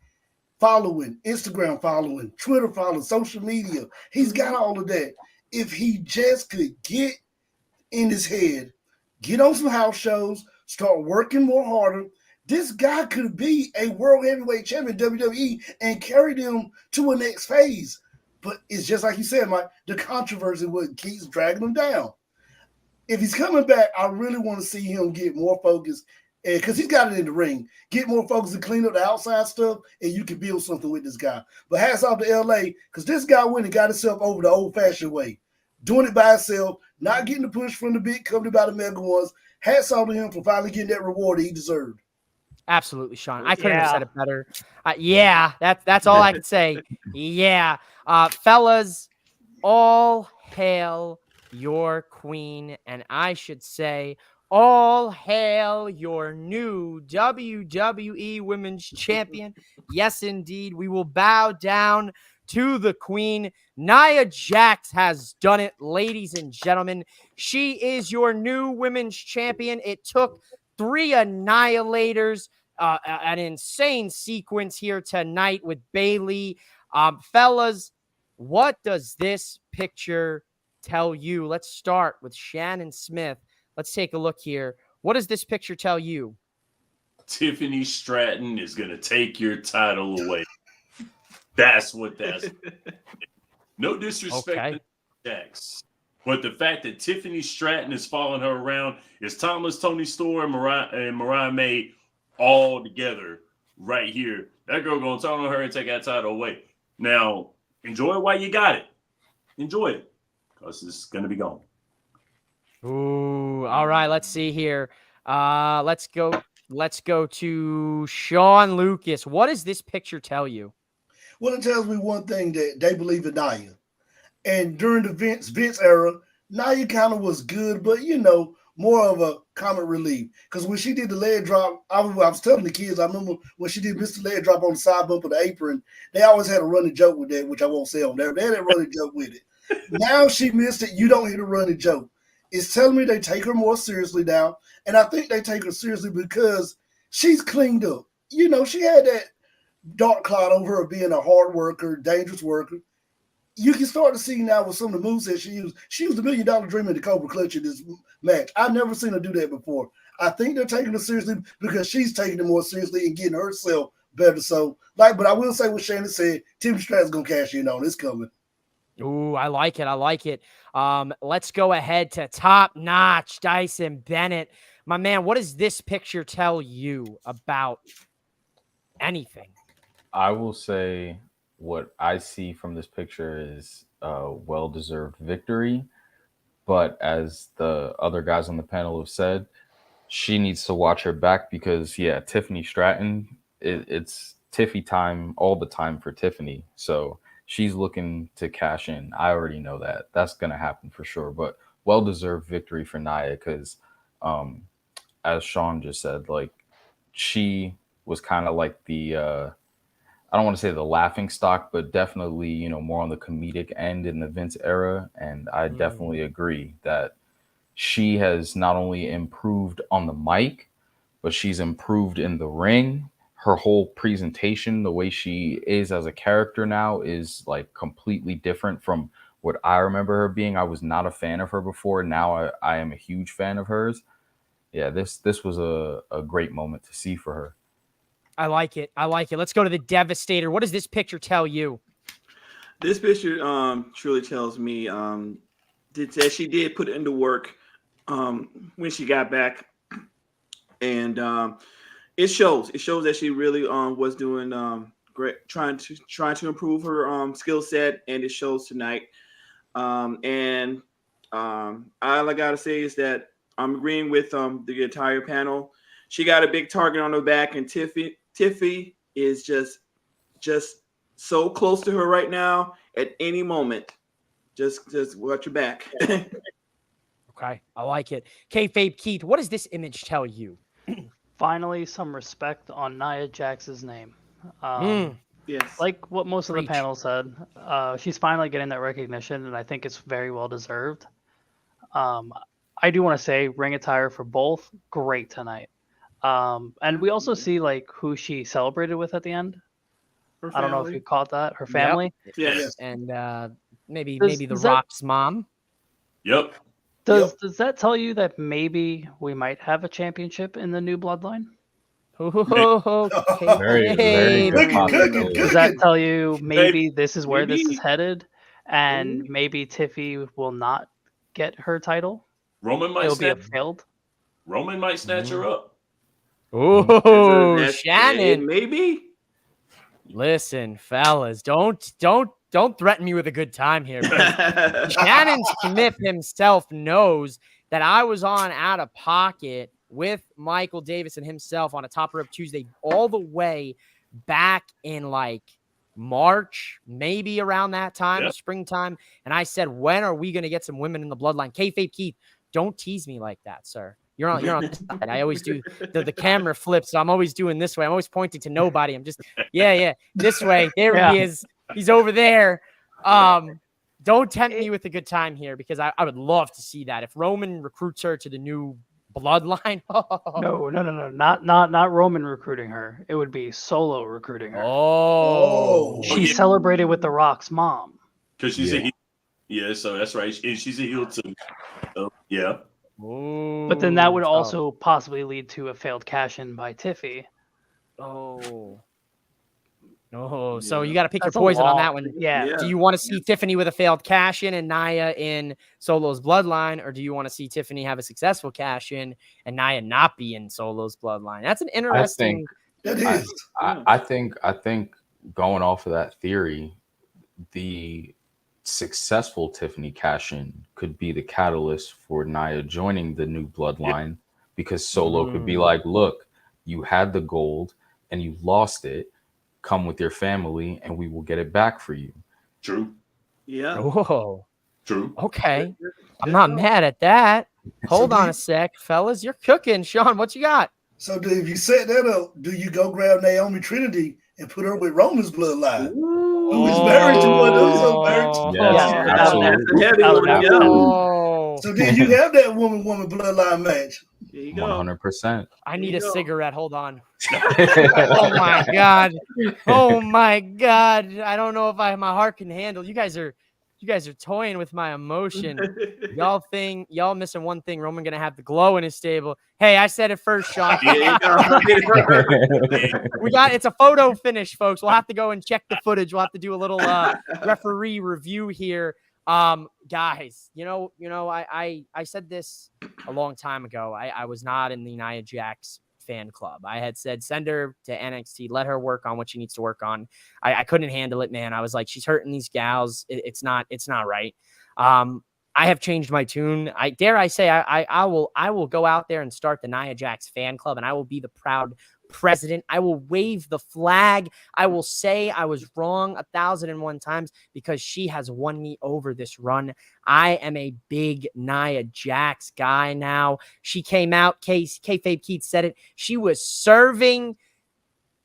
Following, Instagram following, Twitter following, social media. He's got all of that. If he just could get in his head, get on some house shows, start working more harder, this guy could be a world heavyweight champion in WWE and carry them to a next phase. But it's just like you said, Mike, the controversy what keeps dragging him down. If he's coming back, I really want to see him get more focused, because he's got it in the ring. Get more focused and clean up the outside stuff, and you can build something with this guy. But hats off to LA, because this guy went and got himself over the old-fashioned way. Doing it by himself, not getting the push from the big company by the mega ones. Hats off to him for finally getting that reward that he deserved. Absolutely, Sean. I couldn't have said it better. That's all I could say. Fellas, all hail your queen, and I should say all hail your new WWE Women's Champion. Yes, indeed, we will bow down to the queen. Nia Jax has done it, ladies and gentlemen. She is your new Women's Champion. It took 3 annihilators, an insane sequence here tonight with Bayley. Fellas, what does this picture tell you? Let's start with Shannon Smith. Let's take a look here. What does this picture tell you? Tiffany Stratton is going to take your title away. That's what that's. No disrespect to Jax. But the fact that Tiffany Stratton is following her around is Thomas, Tony Storr, and Mariah May all together right here. That girl gonna turn on her and take that title away. Now, enjoy it while you got it. Enjoy it, because it's gonna be gone. Ooh, all right. Let's see here. Let's go to Sean Lucas. What does this picture tell you? Well, it tells me one thing, that they believe in Nia. And during the Vince era, Nia kind of was good, but more of a comic relief. Because when she did the leg drop, I was telling the kids, I remember when she did Mr. Leg Drop on the side bump of the apron, they always had a running joke with that, which I won't say on there. They had a running joke with it. Now she missed it. You don't hear the running joke. It's telling me they take her more seriously now. And I think they take her seriously because she's cleaned up. She had that dark cloud over her being a hard worker, dangerous worker. You can start to see now with some of the moves that she used. She used the $1 Million Dream in the Cobra Clutch in this match. I've never seen her do that before. I think they're taking her seriously because she's taking it more seriously and getting herself better. So, but I will say what Shannon said, Tim Stratton's going to cash in on. It's coming. Ooh, I like it. I like it. Let's go ahead to Top Notch Dyson Bennett. My man, what does this picture tell you about anything? I will say what I see from this picture is a well-deserved victory. But as the other guys on the panel have said, she needs to watch her back because, Tiffany Stratton, it's Tiffy time all the time for Tiffany. So she's looking to cash in. I already know that. That's going to happen for sure. But well-deserved victory for Nia because, as Sean just said, she was kind of like the I don't want to say the laughing stock, but definitely, more on the comedic end in the Vince era. And I definitely agree that she has not only improved on the mic, but she's improved in the ring. Her whole presentation, the way she is as a character now is completely different from what I remember her being. I was not a fan of her before. Now I am a huge fan of hers. Yeah, this was a great moment to see for her. I like it. I like it. Let's go to the Devastator. What does this picture tell you? This picture truly tells me that she did put into work when she got back, and it shows. It shows that she really was doing great, trying to improve her skill set, and it shows tonight. All I gotta say is that I'm agreeing with the entire panel. She got a big target on her back, and Tiffy is just so close to her right now. At any moment, just watch your back. Okay, I like it. Kayfabe Keith, what does this image tell you? Finally, some respect on Nia Jax's name. Yes. Like what most of the Preach. panel said, she's finally getting that recognition, and I think it's very well deserved. I do want to say ring attire for both, great tonight. And we also see who she celebrated with at the end. I don't know if you caught that. Her family. Yep. Yes. And maybe Does The that- Rock's mom. Yep. Does that tell you that maybe we might have a championship in the new bloodline? Okay. Very, very good Cookie, possibility. Does that tell you maybe this is where this maybe. is headed, and maybe Tiffy will not get her title? Roman might It'll be a snatch. failed. Roman might snatch her up. Ooh, Shannon. Maybe. Listen, fellas, don't threaten me with a good time here. Shannon Smith himself knows that I was on Out of Pocket with Michael Davis and himself on a Top Rope Tuesday all the way back in March, maybe around that time, springtime. And I said, when are we going to get some women in the bloodline? Kayfabe Keith, don't tease me like that, sir. You're on this side. I always do the camera flips. So I'm always doing this way. I'm always pointing to nobody. I'm just, this way. There he is. He's over there. Don't tempt me with a good time here because I would love to see that. If Roman recruits her to the new bloodline. No. Not Roman recruiting her. It would be Solo recruiting her. Oh. She celebrated with The Rock's mom. Because she's a heel. Yeah, so that's right. And she's a heel too. So, yeah. But then that would also possibly lead to a failed cash-in by Tiffy. Oh. Oh, so Yeah. you got to pick your That's a poison on long- that one. Yeah. Do you want to see Tiffany with a failed cash in and Nia in Solo's bloodline, or do you want to see Tiffany have a successful cash in and Nia not be in Solo's bloodline? That's an interesting. That is. I think going off of that theory, the successful Tiffany cash-in could be the catalyst for Nia joining the new bloodline, because Solo could be like, look, you had the gold and you lost it. Come with your family and we will get it back for you. True. Yeah. Oh, True. okay. I'm not mad at that. Hold on a sec, fellas. You're cooking. Sean, what you got? So if you set that up, do you go grab Naomi Trinity and put her with Roman's bloodline? Who is married to one? Who's married to? Yes, absolutely. Heavy one, yeah. Oh, So then you have that woman bloodline match. There you go. 100%. I need There a you go. cigarette. Hold on. Oh my god. Oh my god. I don't know if my heart can handle. You guys are toying with my emotion. Y'all missing one thing. Roman gonna have the glow in his stable. Hey, I said it first, Sean. There you go. It's a photo finish, folks. We'll have to go and check the footage. We'll have to do a little referee review here. Guys, I said this a long time ago. I was not in the Nia Jax fan club. I had said, send her to NXT, let her work on what she needs to work on. I couldn't handle it, man. I was like, she's hurting these gals. It's not right. I have changed my tune. I will go out there and start the Nia Jax fan club, and I will be the proud president. I will wave the flag. I will say I was wrong 1,001 times because she has won me over this run. I am a big Nia Jax guy now. She came out, Kayfabe Keith said it. She was serving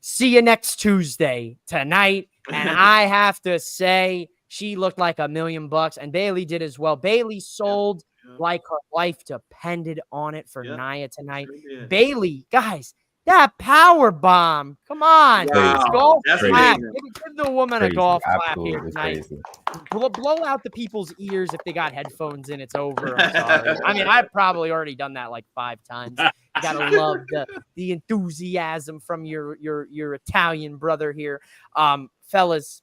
see you next Tuesday tonight. And I have to say, she looked like $1,000,000, and Bailey did as well. Bailey sold like her life depended on it for Nia tonight. Sure Bailey, guys, that power bomb. Come on. Wow. Golf That's clap. amazing. Give the woman a golf clap here Absolutely tonight. crazy. Blow out the people's ears if they got headphones in. It's over. I'm sorry. I mean, I've probably already done that like 5 times. You gotta love the enthusiasm from your Italian brother here. Fellas,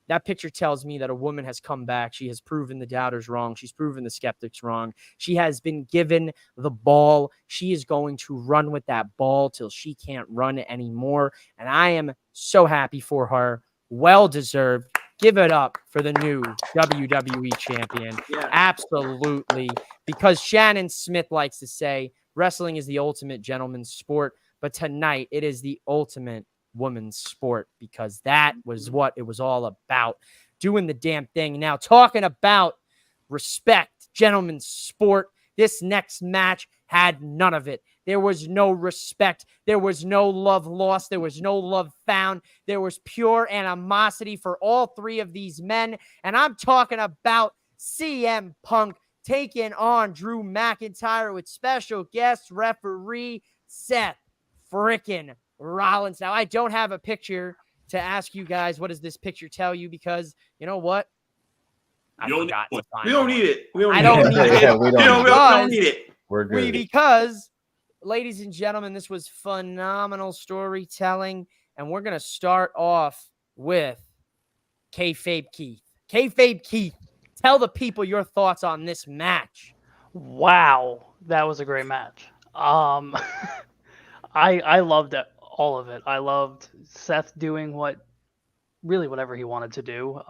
that picture tells me that a woman has come back. She has proven the doubters wrong. She's proven the skeptics wrong. She has been given the ball. She is going to run with that ball till she can't run anymore. And I am so happy for her. Well deserved. Give it up for the new WWE champion. Yeah. Absolutely. Because Shannon Smith likes to say, wrestling is the ultimate gentleman's sport. But tonight, it is the ultimate women's sport, because that was what it was all about, doing the damn thing. Now, talking about respect, gentlemen's sport, this next match had none of it. There was no respect. There was no love lost. There was no love found. There was pure animosity for all 3 of these men. And I'm talking about CM Punk taking on Drew McIntyre with special guest referee Seth frickin' Rollins. Now, I don't have a picture to ask you guys, what does this picture tell you? Because you know what? I forgot to find We don't one. need it. We don't I need don't it. need it. Yeah, we don't need it. We're good. Because, ladies and gentlemen, this was phenomenal storytelling, and we're going to start off with Kayfabe Keith. Kayfabe Keith, tell the people your thoughts on this match. Wow, that was a great match. I loved it, all of it. I loved Seth doing whatever he wanted to do,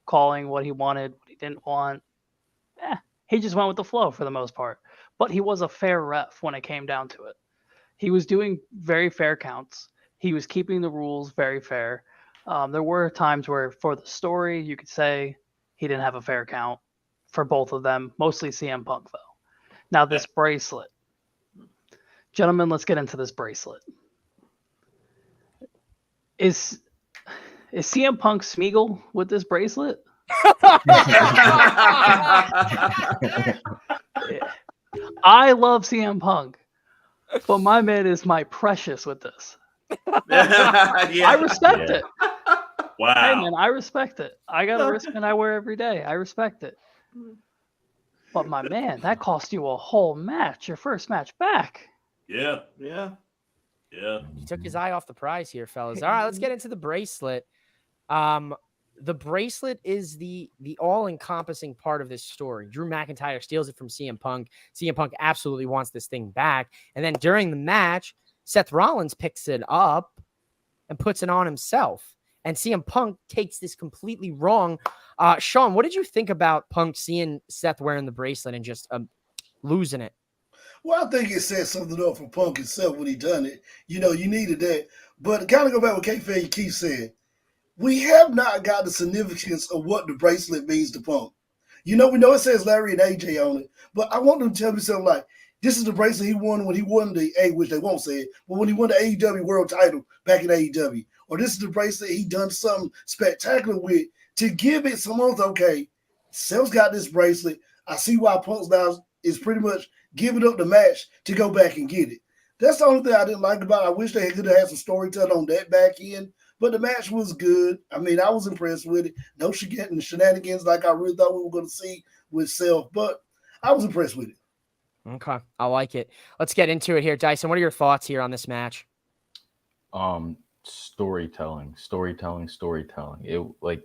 calling what he wanted, what he didn't want. He just went with the flow for the most part. But he was a fair ref when it came down to it. He was doing very fair counts. He was keeping the rules very fair. There were times where, for the story, you could say he didn't have a fair count for both of them, mostly CM Punk, though. Now, this bracelet. Gentlemen, let's get into this bracelet. Is CM Punk Smeagol with this bracelet? I love CM Punk, but my man is my precious with this. I respect it. Wow. Hey, man, I respect it. I got a wristband I wear every day. I respect it. But my man, that cost you a whole match, your first match back. Yeah. Yeah. Yeah. He took his eye off the prize here, fellas. All right, let's get into the bracelet. The bracelet is the all-encompassing part of this story. Drew McIntyre steals it from CM Punk. CM Punk absolutely wants this thing back. And then during the match, Seth Rollins picks it up and puts it on himself. And CM Punk takes this completely wrong. Sean, what did you think about Punk seeing Seth wearing the bracelet and just losing it? Well, I think it set something up for Punk himself when he done it. You know, you needed that. But to kind of go back with Kayfabe Keith said, we have not got the significance of what the bracelet means to Punk. You know, we know it says Larry and AJ on it, but I want them to tell me something like, this is the bracelet he won when he won which they won't say it, but when he won the AEW world title back in AEW. Or this is the bracelet he done something spectacular with to give it someone, okay, Seth's got this bracelet. I see why Punk's now is pretty much giving up the match to go back and get it. That's the only thing I didn't like about it. I wish they could have had some storytelling on that back end, but the match was good. I mean, I was impressed with it. No shenanigans like I really thought we were going to see with Seth, but I was impressed with it. Okay, I like it. Let's get into it here. Dyson, what are your thoughts here on this match? Storytelling. It like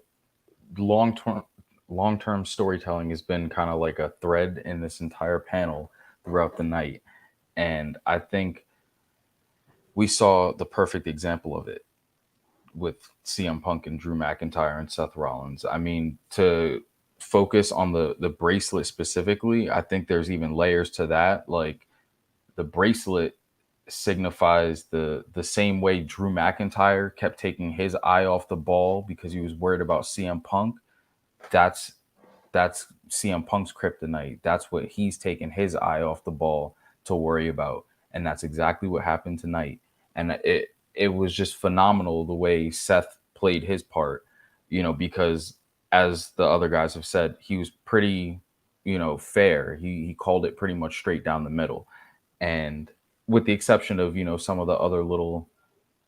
long-term storytelling has been kind of like a thread in this entire panel throughout the night. And I think we saw the perfect example of it with CM Punk and Drew McIntyre and Seth Rollins. I mean, to focus on the bracelet specifically, I think there's even layers to that. Like the bracelet signifies the same way Drew McIntyre kept taking his eye off the ball because he was worried about CM Punk. That's CM Punk's kryptonite. That's what he's taking his eye off the ball to worry about. And that's exactly what happened tonight. And it was just phenomenal the way Seth played his part, you know, because as the other guys have said, he was pretty, you know, fair. He called it pretty much straight down the middle. And with the exception of, you know, some of the other little,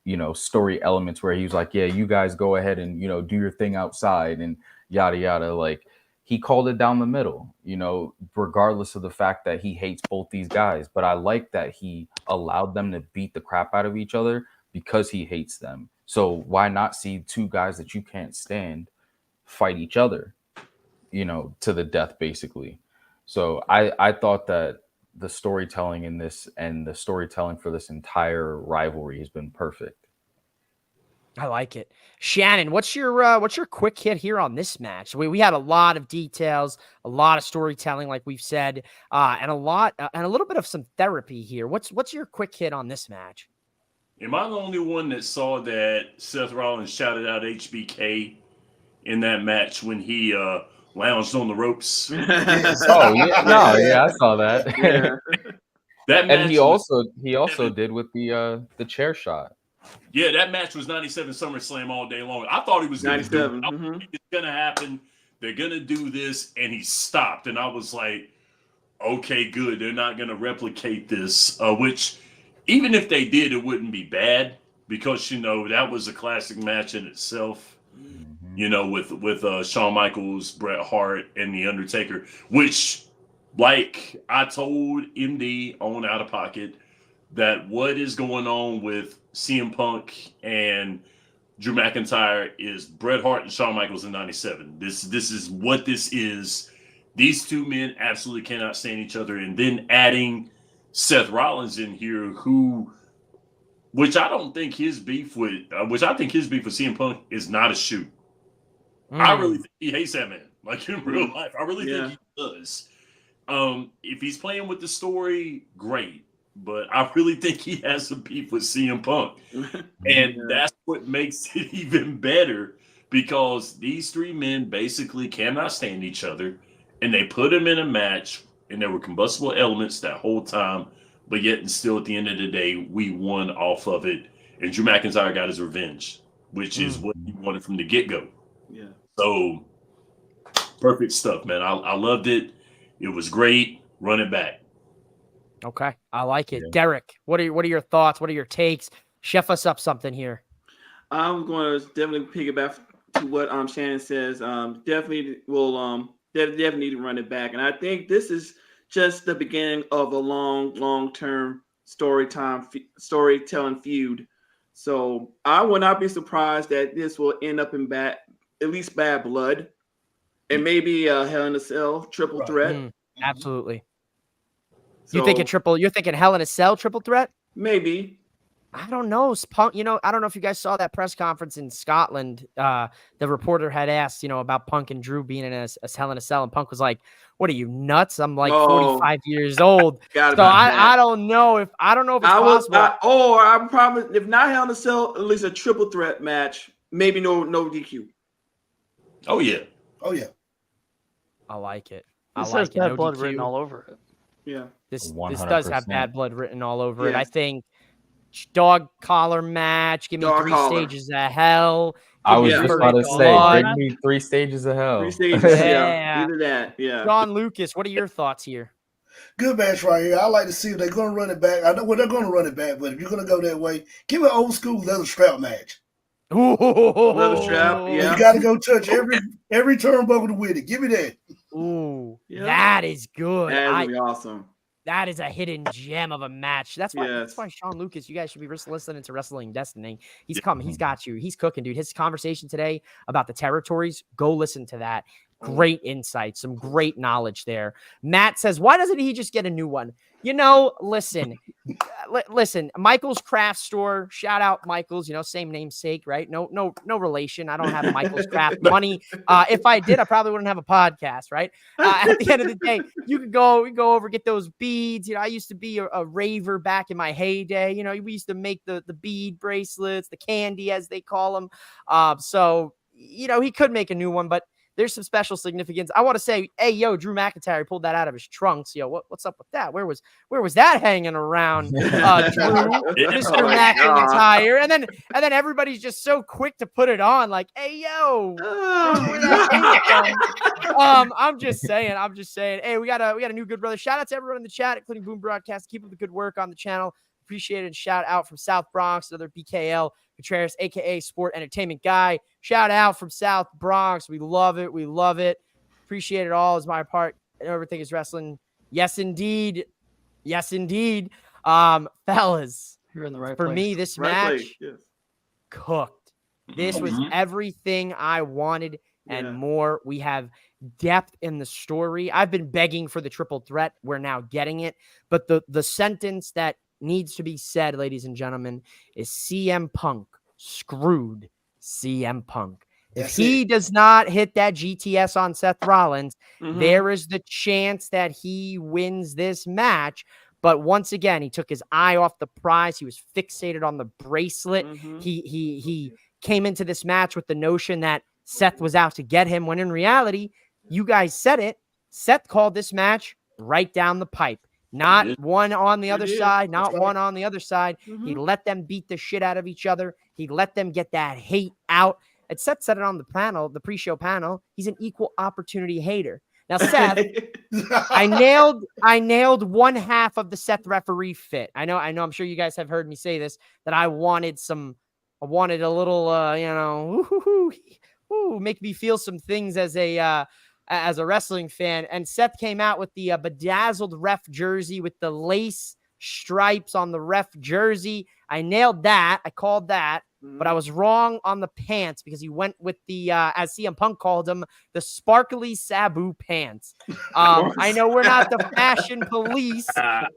you know, story elements where he was like, yeah, you guys go ahead and, you know, do your thing outside and yada, yada. Like he called it down the middle, you know, regardless of the fact that he hates both these guys. But I like that he allowed them to beat the crap out of each other because he hates them. So why not see two guys that you can't stand fight each other, you know, to the death, basically. So I thought that the storytelling in this and the storytelling for this entire rivalry has been perfect. I like it. Shannon, what's your quick hit here on this match? We had a lot of details, a lot of storytelling, like we've said, and a little bit of some therapy here. What's your quick hit on this match? Am I the only one that saw that Seth Rollins shouted out HBK in that match when he lounged on the ropes? Oh yeah, no, yeah, I saw that. Yeah. That match And he also did with the chair shot. Yeah, that match was 97 SummerSlam all day long. I thought he was going to do it. 97. It's going to happen. They're going to do this, and he stopped. And I was like, okay, good. They're not going to replicate this, which even if they did, it wouldn't be bad because, you know, that was a classic match in itself, you know, with Shawn Michaels, Bret Hart, and The Undertaker, which, like I told MD on Out of Pocket, that what is going on with CM Punk and Drew McIntyre is Bret Hart and Shawn Michaels in 97. This is what this is. These two men absolutely cannot stand each other. And then adding Seth Rollins in here, which I think his beef with CM Punk is not a shoot. I really think he hates that man. Like in real life, I really think he does. If he's playing with the story, great. But I really think he has some beef with CM Punk. And that's what makes it even better because these three men basically cannot stand each other. And they put him in a match, and there were combustible elements that whole time. But yet, and still at the end of the day, we won off of it. And Drew McIntyre got his revenge, which is what he wanted from the get-go. Yeah. So, perfect stuff, man. I loved it. It was great. Run it back. Okay, I like it. Yeah. Derek, what are your thoughts? What are your takes? Chef us up something here. I'm going to definitely piggyback to what Shannon says. Definitely need to run it back, and I think this is just the beginning of a long-term storytelling feud. So I would not be surprised that this will end up in at least bad blood, and maybe a Hell in a Cell triple threat. Absolutely. So, You're thinking Hell in a Cell triple threat? Maybe. I don't know. Punk, I don't know if you guys saw that press conference in Scotland. The reporter had asked, about Punk and Drew being in a Hell in a Cell, and Punk was like, "What are you, nuts? I'm like 45 years old." So I don't know if it's possible. I promise, if not Hell in a Cell, at least a triple threat match. Maybe no DQ. Oh yeah. I like it. This has bad blood written all over it. Yeah. This 100%. does have bad blood written all over it. I think dog collar match. Give me three stages of hell. I was just about to say, give me 3 stages of hell. 3 stages, yeah. Either that, yeah. John Lucas, what are your thoughts here? Good match right here. I like to see if they're going to run it back. I know they're going to run it back, but if you're going to go that way, give me an old school leather strap match. Leather strap, yeah. You got to go touch every turnbuckle with it. Give me that. Ooh, that is good. That would be awesome. That is a hidden gem of a match. That's why Sean Lucas, you guys should be listening to Wrestling Destiny. He's coming. He's got you. He's cooking, dude. His conversation today about the territories, go listen to that. Great insight, some great knowledge there. Matt says, why doesn't he just get a new one? Listen, Michael's Craft Store, shout out Michael's, same namesake, right? No relation. I don't have Michael's Craft money. If I did, I probably wouldn't have a podcast, right? At the end of the day, we go over, get those beads. I used to be a raver back in my heyday. We used to make the bead bracelets, the candy, as they call them. So, he could make a new one, but there's some special significance. I want to say, hey, Drew McIntyre pulled that out of his trunks. What's up with that? Where was that hanging around, Drew, Mr. McIntyre? And then everybody's just so quick to put it on, like, hey, I'm just saying. Hey, we got a new good brother. Shout out to everyone in the chat, including Boom Broadcast. Keep up the good work on the channel. Appreciate it. Shout out from South Bronx, another BKL Contreras, aka Sport Entertainment Guy. Shout out from South Bronx. We love it. Appreciate it all. Is my part. Everything is wrestling. Yes, indeed. Fellas, you're in the right for place. me, this match cooked. This was everything I wanted and more. We have depth in the story. I've been begging for the triple threat. We're now getting it. But the sentence that needs to be said, ladies and gentlemen, is CM Punk screwed CM Punk. If he does not hit that GTS on Seth Rollins, there is the chance that he wins this match. But once again, he took his eye off the prize. He was fixated on the bracelet. He came into this match with the notion that Seth was out to get him, when in reality, you guys said it, Seth called this match right down the pipe. Not one on the other side, one on the other side. He let them beat the shit out of each other. He let them get that hate out. And Seth said it on the panel, the pre-show panel. He's an equal opportunity hater. Now, Seth, I nailed one half of the Seth referee fit. I know. I'm sure you guys have heard me say this, that I wanted a little, make me feel some things as a wrestling fan. And Seth came out with the bedazzled ref jersey with the lace stripes on the ref jersey. I nailed that. I called that, but I was wrong on the pants because he went with the, as CM Punk called them, the sparkly Sabu pants. I know we're not the fashion police,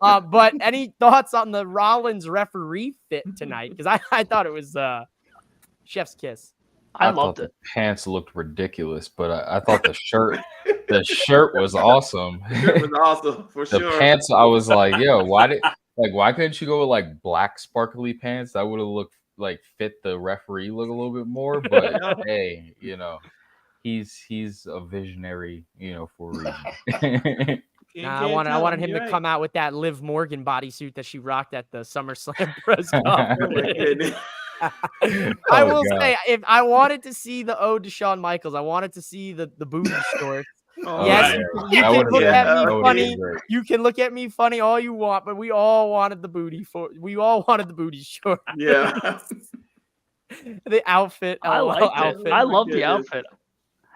but any thoughts on the Rollins referee fit tonight? Because I thought it was chef's kiss. I loved it. The pants looked ridiculous, but I thought the shirt was awesome. The shirt was awesome for sure. The pants, I was like, yo, why couldn't you go with like black sparkly pants? That would have looked like fit the referee look a little bit more. But hey, he's a visionary, for a reason. I wanted him to come out with that Liv Morgan bodysuit that she rocked at the SummerSlam press conference. I will say, if I wanted to see the ode to Shawn Michaels, I wanted to see the booty shorts. Yes, you can look at me funny. You can look at me funny all you want, but we all wanted the booty short. Yeah. The outfit. I liked it. I love the outfit.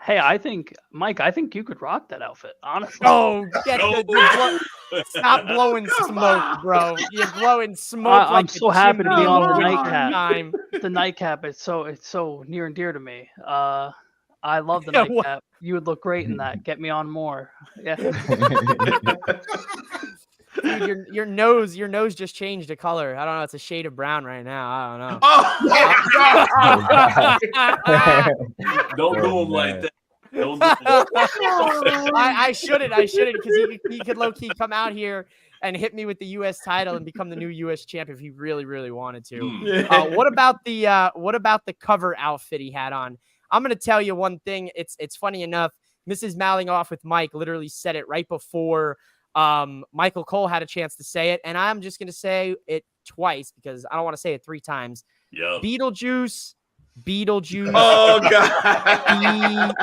Hey, I think Mike, I think you could rock that outfit, honestly. Oh, get No. stop blowing Come smoke, on. bro. You're blowing smoke I'm like so a happy to be chimney on in the winter nightcap. time. The nightcap it's so near and dear to me. I love the Yeah, what- nightcap. You would look great in that. Get me on more. Yeah. Dude, your nose just changed the color. I don't know. It's a shade of brown right now. I don't know. Don't do him like that. Don't do him. I shouldn't because he could low key come out here and hit me with the U.S. title and become the new U.S. champion if he really, really wanted to. What about the cover outfit he had on? I'm gonna tell you one thing. It's funny enough. Mrs. Mouthing off with Mike literally said it right before Michael Cole had a chance to say it, and I'm just gonna say it twice because I don't want to say it 3 times. Yep. Beetlejuice. Oh God!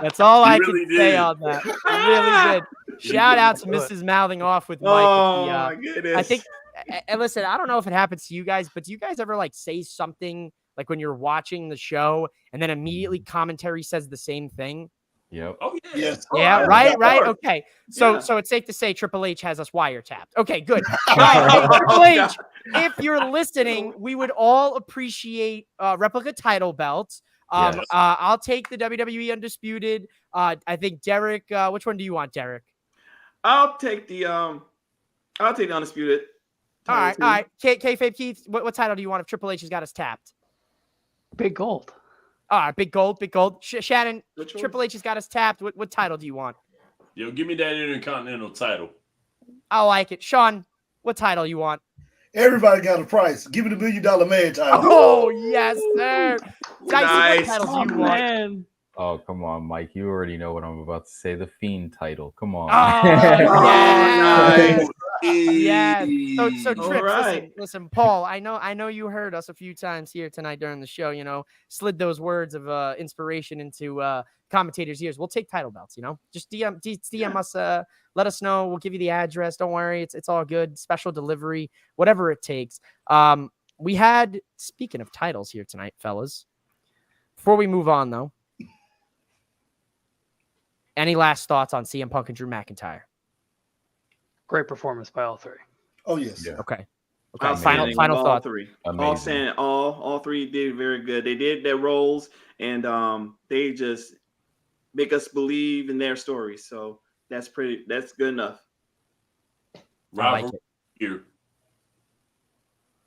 That's all I really can say did. on that. I really did. Shout out to do it. Mrs. Mouthing off with Mike. Oh with my the, goodness! I think, and listen, I don't know if it happens to you guys, but do you guys ever like say something like when you're watching the show and then immediately commentary says the same thing? Yep. Oh yeah. Yes. Yeah, yeah, right. of course. Okay. So Yeah. so it's safe to say Triple H has us wiretapped. Okay, good. Hey, Triple H, if you're listening, we would all appreciate replica title belts. Yes. I'll take the WWE Undisputed. I think Derek. Which one do you want, Derek? I'll take the undisputed. All right, title all right. Kayfabe Keith, what title do you want if Triple H has got us tapped? Big gold. All right, big gold. Shannon, Which one? Triple H has got us tapped. What title do you want? Yo, give me that Intercontinental title. I like it. Sean, what title you want? Everybody got a price. Give it $1 million man title. Oh, yes, sir. Dicey, Nice. what titles Oh do you want? man. Oh, come on, Mike. You already know what I'm about to say. The Fiend title. Come on. Oh, nice. yes. So All Trips, right. listen, Paul, I know you heard us a few times here tonight during the show, slid those words of inspiration into commentators' ears. We'll take title belts, just DM us, let us know. We'll give you the address. Don't worry. It's all good. Special delivery, whatever it takes. We had, speaking of titles here tonight, fellas, before we move on though, any last thoughts on CM Punk and Drew McIntyre? Great performance by all 3. Oh yes. Yeah. Okay. Outstanding. Final all thought. 3. Amazing. All 3 did very good. They did their roles, and they just make us believe in their stories. So that's good enough. I like Rivalry of the year.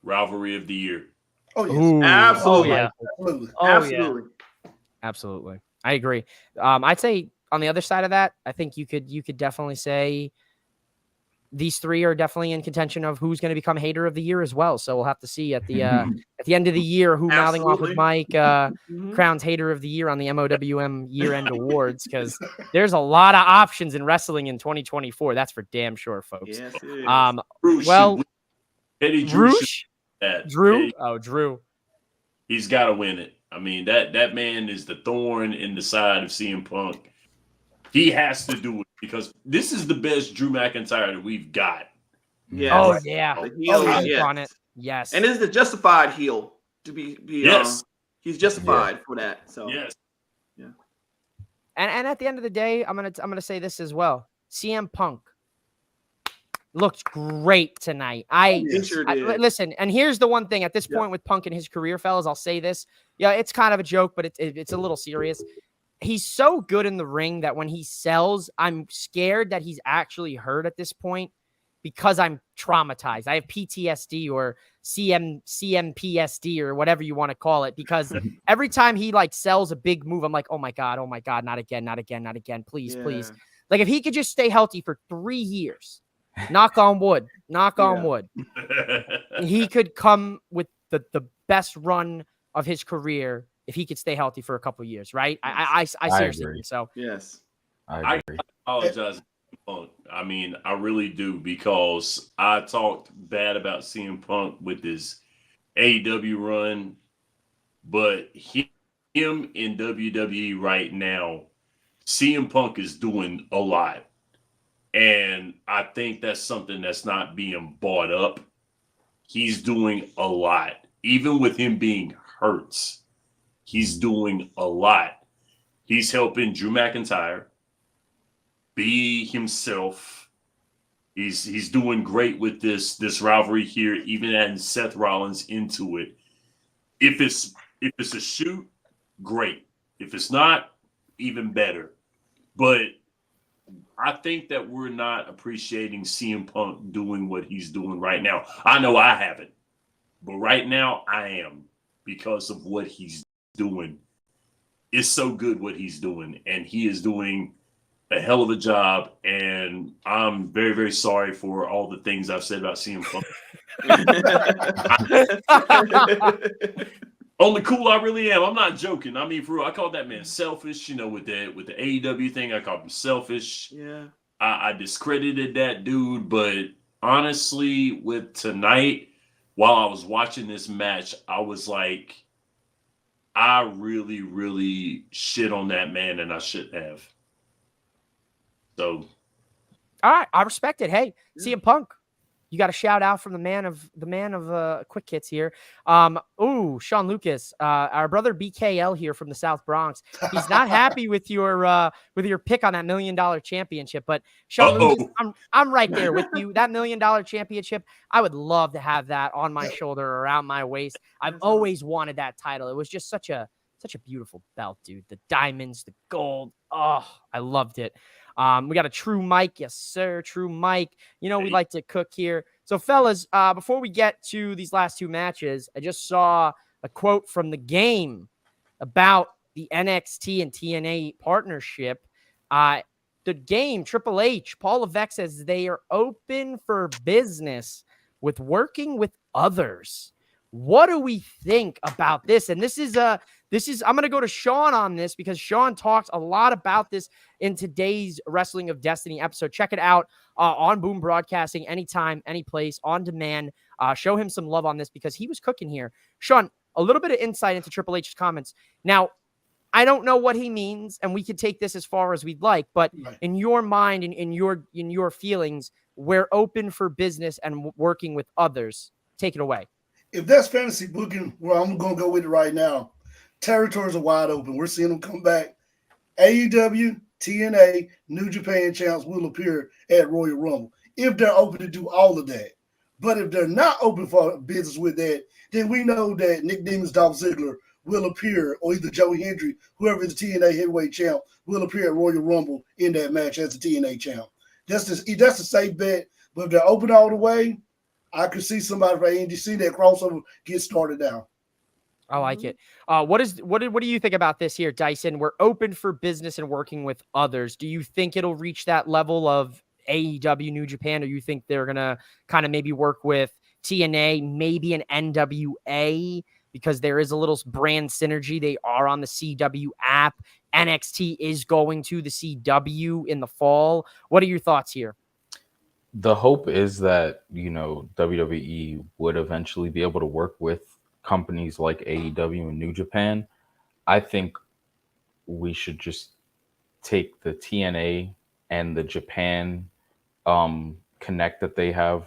Rivalry of the year. Oh yes. Ooh. Absolutely. Oh yeah. Absolutely. Oh yeah. Absolutely. Absolutely. I agree. I'd say on the other side of that, I think you could definitely say these 3 are definitely in contention of who's going to become hater of the year as well. So we'll have to see at the end of the year who Mouthing Off with Absolutely. Mike Mhm. crowns hater of the year on the MOWM year-end awards, because there's a lot of options in wrestling in 2024. That's for damn sure, folks. Yes, it is. Drew Well, should win. Eddie Drew should Roosh, win that. Drew. Eddie, Oh, Drew. he's got to win it. I mean, that man is the thorn in the side of CM Punk. He has to do it because this is the best Drew McIntyre that we've got. Yes. Oh yeah. The heel, Speak yes. on it. Yes. And this is the justified heel to be Yes. he's justified for that. So Yes. And at the end of the day, I'm gonna say this as well. CM Punk looked great tonight. He sure did. Listen, and here's the one thing at this Yep. point with Punk in his career, fellas. I'll say this. Yeah, it's kind of a joke, but it's a little serious. He's so good in the ring that when he sells, I'm scared that he's actually hurt at this point because I'm traumatized. I have PTSD or CMPSD or whatever you want to call it, because every time he like sells a big move, I'm like, oh my God, not again. Please. Like if he could just stay healthy for 3 years, knock on wood, he could come with the best run of his career if he could stay healthy for a couple of years, right? I seriously agree. think so. Yes. I agree. Apologize. Punk. I mean, I really do, because I talked bad about CM Punk with his AEW run, but him in WWE right now, CM Punk is doing a lot. And I think that's something that's not being bought up. He's doing a lot. Even with him being hurt, he's doing a lot. He's helping Drew McIntyre be himself. He's doing great with this rivalry here, even adding Seth Rollins into it. If it's a shoot, great. If it's not, even better. But I think that we're not appreciating CM Punk doing what he's doing right now. I know I haven't, but right now I am, because of what he's doing. It's so good what he's doing, and he is doing a hell of a job. And I'm very, very sorry for all the things I've said about CM Punk. On the cool, I really am. I'm not joking. I mean, for real, I called that man selfish. With the AEW thing, I called him selfish. Yeah. I discredited that dude, but honestly, with tonight, while I was watching this match, I was like, I really, really shit on that man, and I shouldn't have. So, all right, I respect it. Hey, CM Punk, you got a shout out from the man of quick hits here. Sean Lucas, our brother BKL here from the South Bronx. He's not happy with your pick on that $1 million championship, but Sean Lucas, I'm right there with you. That $1 million championship, I would love to have that on my shoulder, around my waist. I've always wanted that title. It was just such a beautiful belt, dude. The diamonds, the gold. Oh, I loved it. We got a True Mike. Yes, sir. True Mike. We like to cook here. So, fellas, before we get to these last two matches, I just saw a quote from the game about the NXT and TNA partnership. The game, Triple H, Paul Levesque says they are open for business with working with others. What do we think about this? And this is I'm going to go to Sean on this, because Sean talks a lot about this in today's Wrestling of Destiny episode. Check it out on Boom Broadcasting, anytime, any place, on demand. Show him some love on this, because he was cooking here. Sean, a little bit of insight into Triple H's comments. Now, I don't know what he means, and we could take this as far as we'd like, but in your mind and in your feelings, we're open for business and working with others. Take it away. If that's fantasy booking, well, I'm going to go with it right now. Territories are wide open. We're seeing them come back. AEW, TNA, New Japan champs will appear at Royal Rumble if they're open to do all of that. But if they're not open for business with that, then we know that Nick Demon's Dolph Ziggler will appear, or either Joey Hendry, whoever is the TNA heavyweight champ, will appear at Royal Rumble in that match as the TNA champ. That's a safe bet. But if they're open all the way, I could see somebody from ANDC that crossover get started now. I like it. What do you think about this here, Dyson? We're open for business and working with others. Do you think it'll reach that level of AEW New Japan, or you think they're gonna kind of maybe work with TNA, maybe an NWA, because there is a little brand synergy? They are on the CW app. NXT is going to the CW in the fall. What are your thoughts here? The hope is that, WWE would eventually be able to work with companies like AEW and New Japan. I think we should just take the TNA and the Japan connect that they have.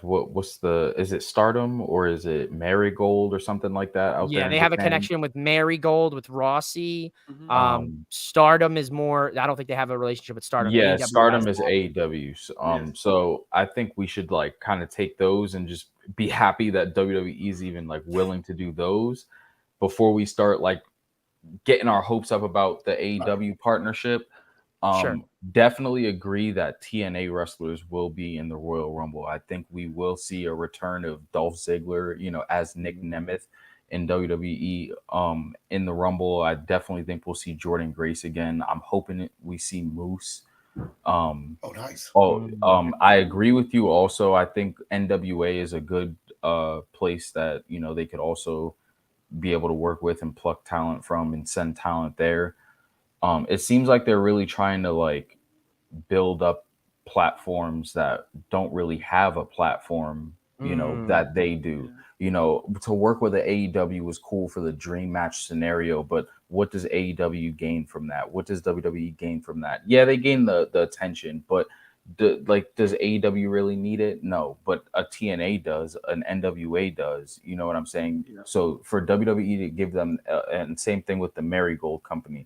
Is it Stardom or is it Marigold or something like that out there? Yeah, they have a connection with Marigold, with Rossi. Stardom is more, I don't think they have a relationship with Stardom. Yeah, AEW Stardom is AEW. So I think we should kind of take those and just be happy that WWE is even willing to do those before we start getting our hopes up about the AEW partnership. Sure. Definitely agree that TNA wrestlers will be in the Royal Rumble. I think we will see a return of Dolph Ziggler, as Nick Nemeth in WWE in the Rumble. I definitely think we'll see Jordan Grace again. I'm hoping we see Moose. Nice. I agree with you also. I think NWA is a good place that, they could also be able to work with and pluck talent from and send talent there. It seems like they're really trying to build up platforms that don't really have a platform, that they do. To work with the AEW was cool for the dream match scenario, but what does AEW gain from that? What does WWE gain from that? Yeah, they gain the attention, but does AEW really need it? No, but a TNA does, an NWA does. You know what I'm saying? Yeah. So for WWE to give them, and same thing with the Marigold company,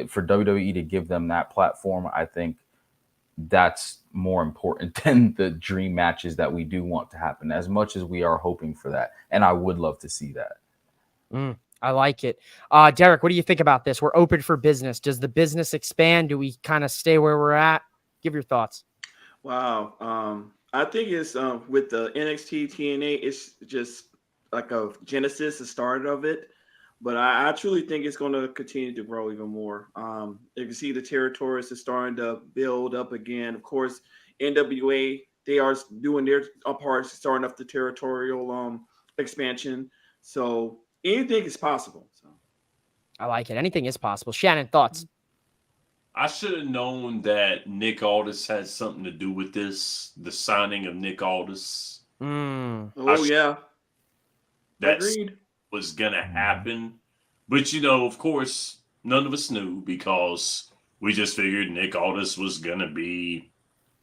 for WWE to give them that platform, I think that's more important than the dream matches that we do want to happen, as much as we are hoping for that. And I would love to see that. I like it. Derek, what do you think about this? We're open for business. Does the business expand? Do we kind of stay where we're at? Give your thoughts. Wow. I think it's with the NXT TNA, it's just like a genesis, the start of it. But I truly think it's going to continue to grow even more. You can see the territories are starting to build up again. Of course, NWA, they are doing their part, starting up the territorial expansion. So anything is possible. So I like it. Anything is possible. Shannon, thoughts? I should have known that Nick Aldis had something to do with this, the signing of Nick Aldis. Oh, yeah. That Agreed. was going to happen. But, of course, none of us knew because we just figured Nick Aldis was going to be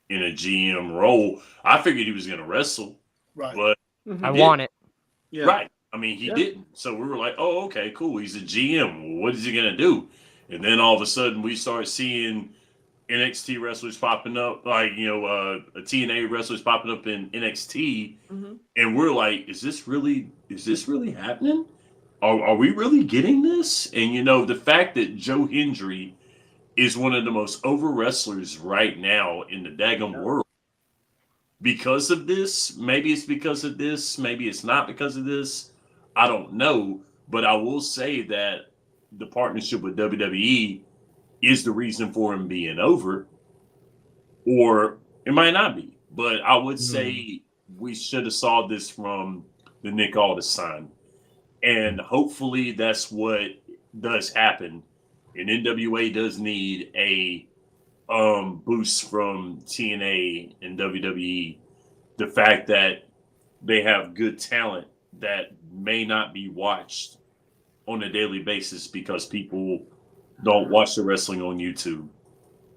in a GM role. I figured he was going to wrestle. Right. But I want it. Yeah. Right. I mean, he didn't. So we were like, oh, okay, cool. He's a GM. What is he going to do? And then all of a sudden we start seeing NXT wrestlers popping up, like, TNA wrestlers popping up in NXT. And we're like, is this really happening? Are we really getting this? And, the fact that Joe Hendry is one of the most over wrestlers right now in the daggum world because of this, maybe it's because of this, maybe it's not because of this. I don't know. But I will say that the partnership with WWE is the reason for him being over, or it might not be. But I would say we should have saw this from the Nick Aldis sign. And hopefully that's what does happen. And NWA does need a boost from TNA and WWE. The fact that they have good talent that may not be watched on a daily basis because people don't watch the wrestling on YouTube.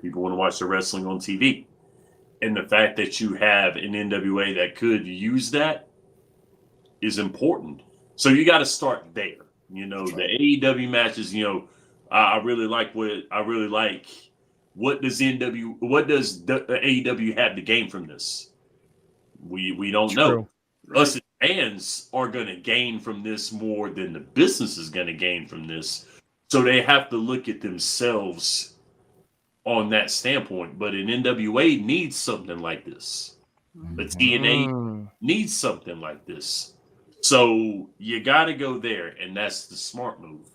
People want to watch the wrestling on TV. And the fact that you have an NWA that could use that is important. So you got to start there. The AEW matches, I really like what does the AEW have to gain from this? We don't know. Us as fans are going to gain from this more than the business is going to gain from this. So they have to look at themselves on that standpoint. But an NWA needs something like this. The TNA needs something like this. So you got to go there, and that's the smart move.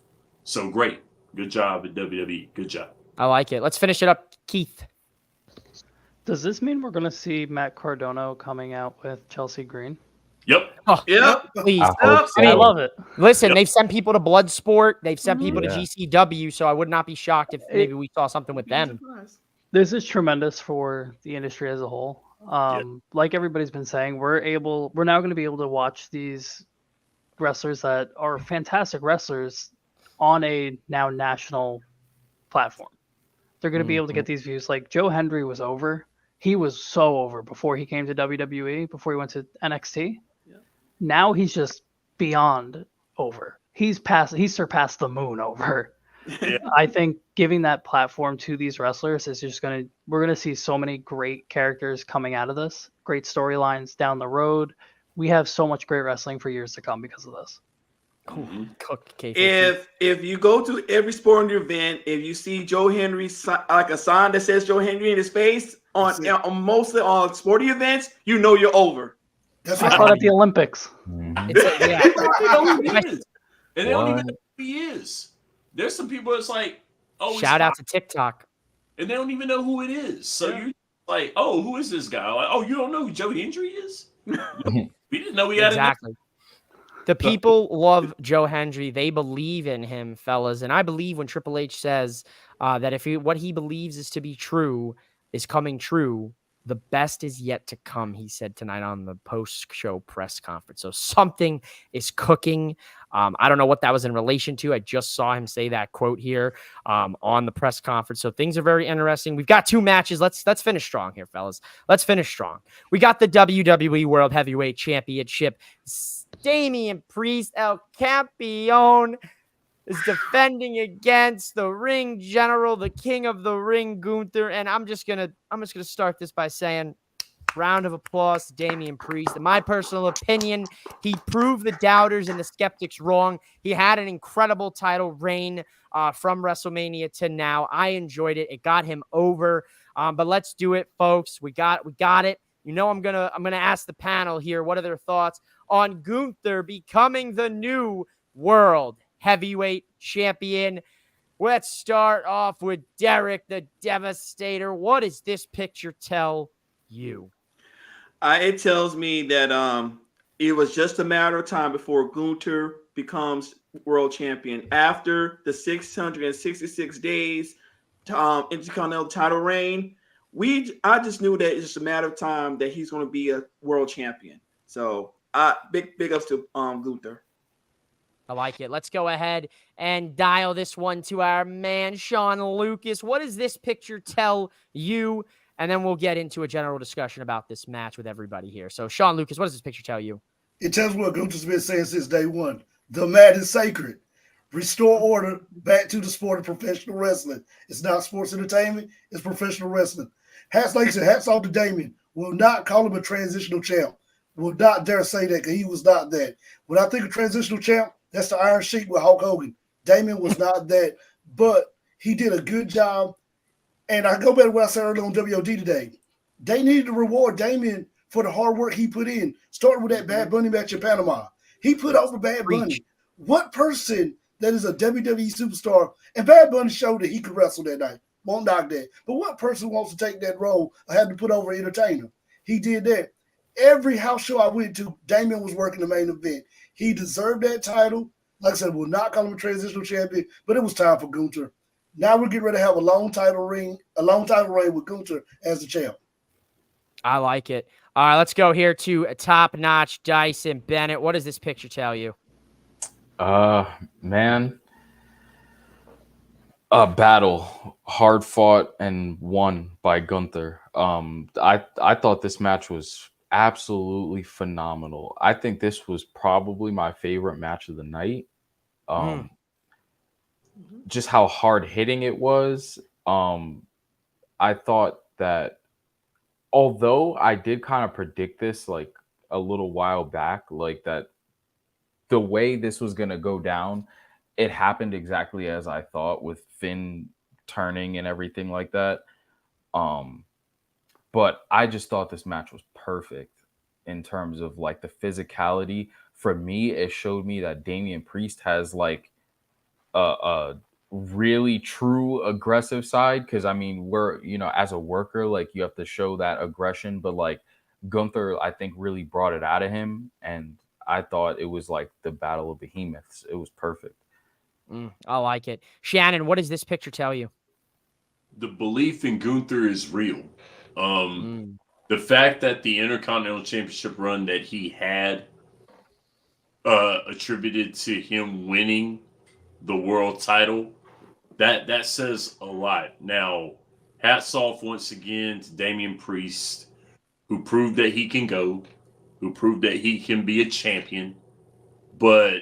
So great. Good job at WWE. Good job. I like it. Let's finish it up. Keith. Does this mean we're going to see Matt Cardona coming out with Chelsea Green? Yep. Oh, Yep. Please. I love it. Listen, they've sent people to Bloodsport. They've sent people to Yeah. GCW, so I would not be shocked if maybe we saw something with them. This is tremendous for the industry as a whole. Like everybody's been saying, we're now going to be able to watch these wrestlers that are fantastic wrestlers on a now national platform. They're going to be able to get these views. Like Joe Hendry was over. He was so over before he came to WWE, before he went to NXT. Yeah. Now he's just beyond over. He's surpassed the moon over. Yeah. I think giving that platform to these wrestlers is just we're going to see so many great characters coming out of this, great storylines down the road. We have so much great wrestling for years to come because of this. If you go to every sporting event, if you see Joe Hendry, like a sign that says Joe Hendry in his face mostly on sporting events, you're over. That's I saw it at the Olympics. And they don't even know who he is. There's some people that's like, oh, shout out to TikTok. And they don't even know who it is. So you're like, oh, who is this guy? Like, oh, you don't know who Joe Hendry is? We didn't know he had exactly. The people love Joe Hendry. They believe in him, fellas. And I believe when Triple H says that if what he believes is to be true is coming true, the best is yet to come, he said tonight on the post-show press conference. So something is cooking. I don't know what that was in relation to. I just saw him say that quote here on the press conference. So things are very interesting. We've got 2 matches. Let's finish strong here, fellas. Let's finish strong. We got the WWE World Heavyweight Championship. Damian Priest, El Campeon, is defending against the ring general, the king of the ring, Gunther. And I'm just gonna start this by saying, round of applause to Damian Priest. In my personal opinion, he proved the doubters and the skeptics wrong. He had an incredible title reign from WrestleMania to now. I enjoyed it. It got him over. But let's do it, folks. We got it. You know, I'm gonna ask the panel here, what are their thoughts on Gunther becoming the new world heavyweight champion? Let's start off with Derek, the Devastator. What does this picture tell you? It tells me that it was just a matter of time before Gunther becomes world champion. After the 666 days Intercontinental title reign, I just knew that it's just a matter of time that he's going to be a world champion. So big ups to Gunther. I like it. Let's go ahead and dial this one to our man, Sean Lucas. What does this picture tell you? And then we'll get into a general discussion about this match with everybody here. So, Sean Lucas, what does this picture tell you? It tells me what Gunther's been saying since day one. The mat is sacred. Restore order back to the sport of professional wrestling. It's not sports entertainment. It's professional wrestling. Like I said, hats off to Damien. Will not call him a transitional champ. Will not dare say that because he was not that. When I think of transitional champ, that's the Iron Sheik with Hulk Hogan. Damien was not that, but he did a good job. And I go back to what I said earlier on WOD today. They needed to reward Damien for the hard work he put in, starting with that Bad Bunny match in Panama. He put over Bad Bunny. What person that is a WWE superstar, and Bad Bunny showed that he could wrestle that night. Won't knock that. But what person wants to take that role or have to put over an entertainer? He did that. Every house show I went to, Damien was working the main event. He deserved that title. Like I said, we'll not call him a transitional champion, but it was time for Gunther. Now we're getting ready to have a long title reign with Gunther as the champ. I like it. All right, let's go here to Top Notch Dyson Bennett. What does this picture tell you? Man, a battle, hard fought and won by Gunther. I thought this match was absolutely phenomenal. I think this was probably my favorite match of the night. Just how hard hitting it was. I thought that although I did kind of predict this like a little while back, like that the way this was going to go down, it happened exactly as I thought with Finn turning and everything like that. But I just thought this match was perfect in terms of like the physicality. For me, it showed me that Damian Priest has like a really true aggressive side. Because I mean, we're, as a worker, like you have to show that aggression, but like Gunther, I think really brought it out of him. And I thought it was like the Battle of Behemoths. It was perfect. I like it. Shannon, what does this picture tell you? The belief in Gunther is real. The fact that the Intercontinental Championship run that he had attributed to him winning the world title, that says a lot. Now, hats off once again to Damian Priest, who proved that he can go, who proved that he can be a champion. But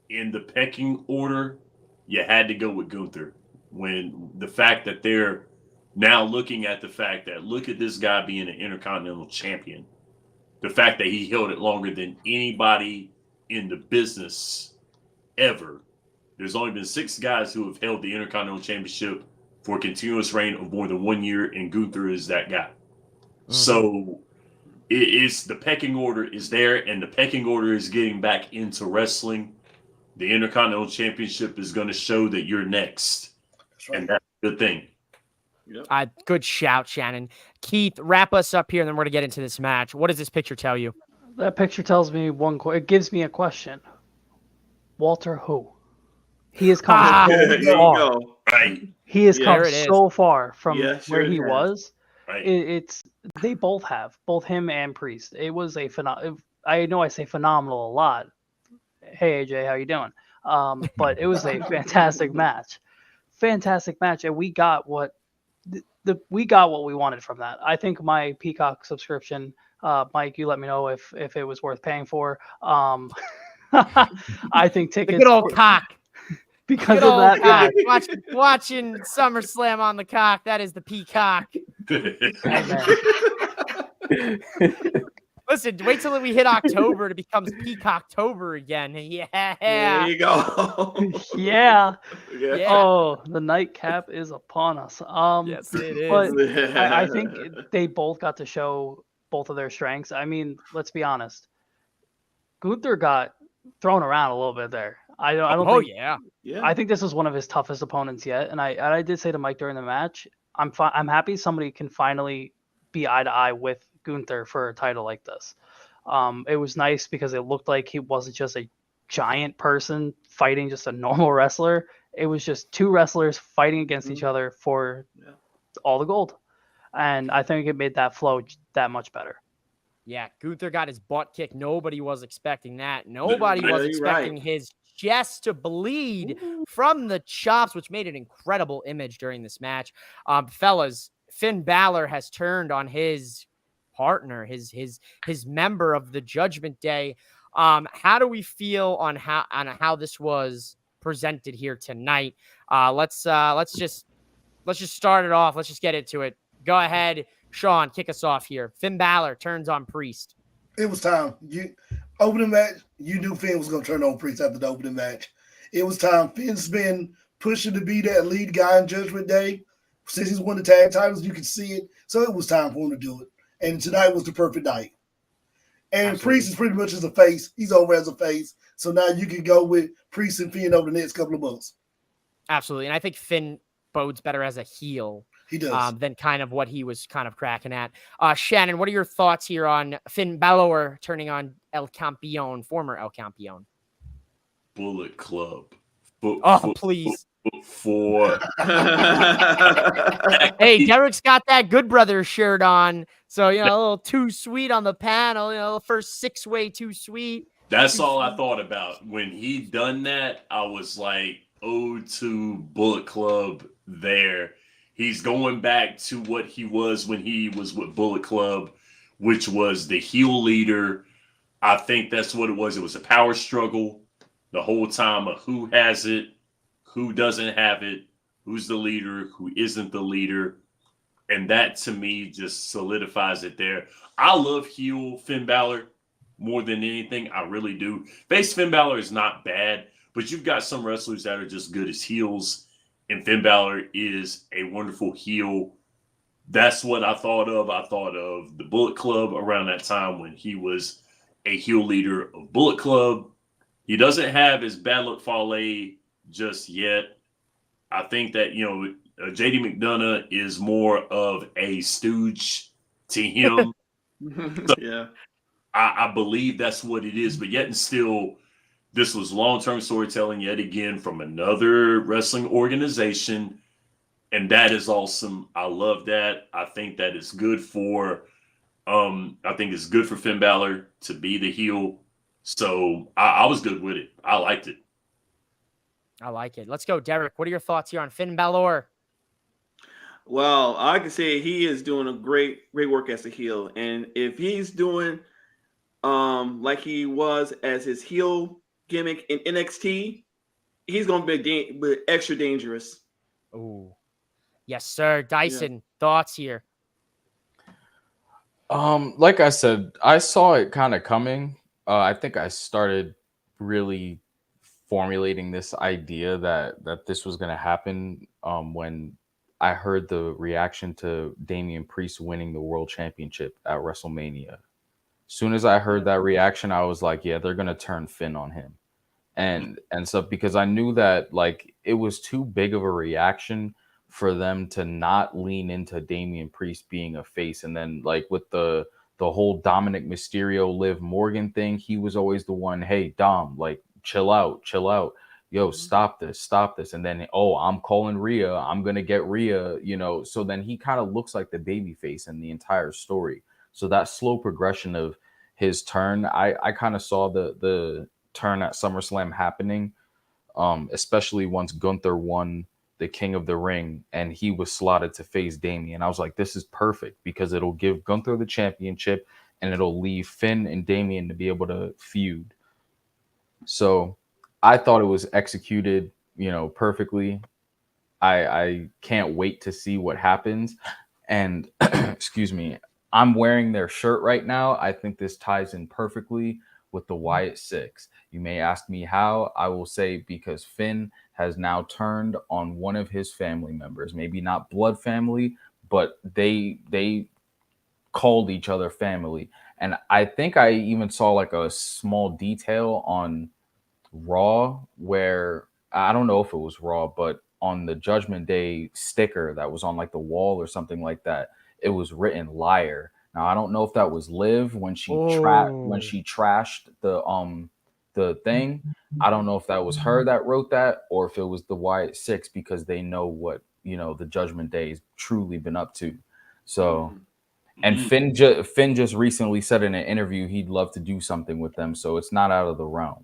in the pecking order, you had to go with Gunther. When the fact that they're now looking at the fact that, look at this guy being an Intercontinental Champion. The fact that he held it longer than anybody in the business ever. There's only been 6 guys who have held the Intercontinental Championship for a continuous reign of more than 1 year, and Gunther is that guy. So it's the pecking order is there, and the pecking order is getting back into wrestling. The Intercontinental Championship is going to show that you're next. That's right. And that's a good thing. Yep. Good shout, Shannon. Keith, wrap us up here, and then we're going to get into this match. What does this picture tell you? That picture tells me it gives me a question. Walter who? He has come so far. Right. He has come so far from where he was. Right. They both have, both him and Priest. It was I know I say phenomenal a lot. Hey AJ, how you doing? But it was a fantastic match. Fantastic match, and we got what we wanted from that. I think my Peacock subscription, Mike, you let me know if it was worth paying for. I think tickets. The good old cock. because Good of old that cock. match. Watching SummerSlam on the cock. That is the peacock. Hey, man. Listen, wait till we hit October. It becomes Peacocktober again. There Yeah. you go. Yeah. Yeah. Yeah. Oh, the nightcap is upon us. Yes, it is. But I think they both got to show both of their strengths. I mean, let's be honest. Gunther got thrown around a little bit there. I don't Oh, think. yeah. Yeah. I think this was one of his toughest opponents yet. And I did say to Mike during the match, I'm happy somebody can finally be eye to eye with Gunther for a title like this. It was nice because it looked like he wasn't just a giant person fighting just a normal wrestler. It was just two wrestlers fighting against each other for all the gold. And I think it made that flow that much better. Yeah, Gunther got his butt kicked. Nobody was expecting that. Nobody Yeah, was you're expecting right. his chest to bleed from the chops, which made an incredible image during this match. Fellas, Finn Balor has turned on his partner, his member of the Judgment Day. How do we feel on how this was presented here tonight? Let's just start it off. Let's just get into it. Go ahead, Sean, kick us off here. Finn Balor turns on Priest. It was time. Opening match, you knew Finn was going to turn on Priest after the opening match. It was time. Finn's been pushing to be that lead guy in Judgment Day. Since he's won the tag titles, you could see it. So it was time for him to do it. And tonight was the perfect night. And Absolutely. Priest is pretty much as a face. He's over as a face. So now you can go with Priest and Finn over the next couple of months. Absolutely. And I think Finn bodes better as a heel. He does. Than kind of what he was kind of cracking at. Shannon, what are your thoughts here on Finn Balor turning on El Campeon, former El Campeon? Bullet Club. Please. For Hey, Derek's got that Good Brothers shirt on. So, a little too sweet on the panel, first 6-way too sweet. That's all I thought about. When he done that, I was like, oh, to Bullet Club there. He's going back to what he was when he was with Bullet Club, which was the heel leader. I think that's what it was. It was a power struggle the whole time of who has it, who doesn't have it, who's the leader, who isn't the leader. And that, to me, just solidifies it there. I love heel Finn Balor more than anything. I really do. Face Finn Balor is not bad, but you've got some wrestlers that are just good as heels. And Finn Balor is a wonderful heel. That's what I thought of. I thought of the Bullet Club around that time when he was a heel leader of Bullet Club. He doesn't have his Bad Luck Fale just yet. I think that, JD McDonough is more of a stooge to him. Yeah. I believe that's what it is. But yet and still, this was long-term storytelling yet again from another wrestling organization, and that is awesome. I love that. I think that is good for Finn Balor to be the heel. So I was good with it. I liked it. I like it. Let's go, Derek. What are your thoughts here on Finn Balor? Well, I can say he is doing a great work as a heel, and if he's doing like he was as his heel gimmick in NXT, he's going to be extra dangerous. Oh, yes, sir. Dyson, thoughts here? Like I said, I saw it kind of coming. I think I started really formulating this idea that this was going to happen when I heard the reaction to Damian Priest winning the World Championship at WrestleMania. As soon as I heard that reaction, I was like, yeah, they're going to turn Finn on him. And so because I knew that like it was too big of a reaction for them to not lean into Damian Priest being a face. And then like with the whole Dominic Mysterio Liv Morgan thing, he was always the one, hey, Dom, like chill out. Yo, stop this. And then, I'm calling Rhea. I'm going to get Rhea, So then he kind of looks like the baby face in the entire story. So that slow progression of his turn, I kind of saw the turn at SummerSlam happening, especially once Gunther won the King of the Ring and he was slotted to face Damian. I was like, this is perfect because it'll give Gunther the championship and it'll leave Finn and Damian to be able to feud. So I thought it was executed perfectly. I can't wait to see what happens. And excuse me, I'm wearing their shirt right now. I think this ties in perfectly with the Wyatt Six. You may ask me how. I will say because Finn has now turned on one of his family members. Maybe not blood family, but they called each other family. And I think I even saw like a small detail on Raw where I don't know if it was Raw, but on the Judgment Day sticker that was on like the wall or something like that, it was written liar. Now I don't know if that was Liv when she trashed the thing. I don't know if that was her that wrote that or if it was the Wyatt Six because they know what the Judgment Day has truly been up to. So and Finn just recently said in an interview he'd love to do something with them, so it's not out of the realm.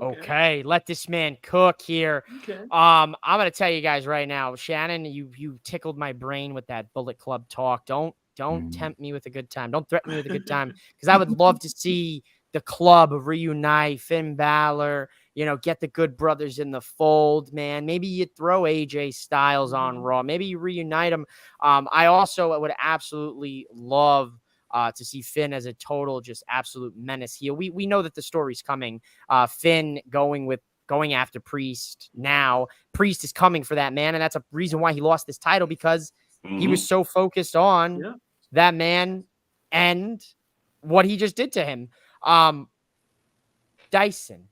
Okay, let this man cook here. Okay. I'm gonna tell you guys right now, Shannon, you tickled my brain with that Bullet Club talk. Don't tempt me with a good time. Don't threaten me with a good time because I would love to see the club reunite, Finn Balor, get the Good Brothers in the fold, man. Maybe you throw AJ Styles on Raw. Maybe you reunite them. I also would absolutely love to see Finn as a total, just absolute menace heel. We know that the story's coming. Finn going after Priest now. Priest is coming for that man, and that's a reason why he lost this title because he was so focused on that man and what he just did to him. Dyson,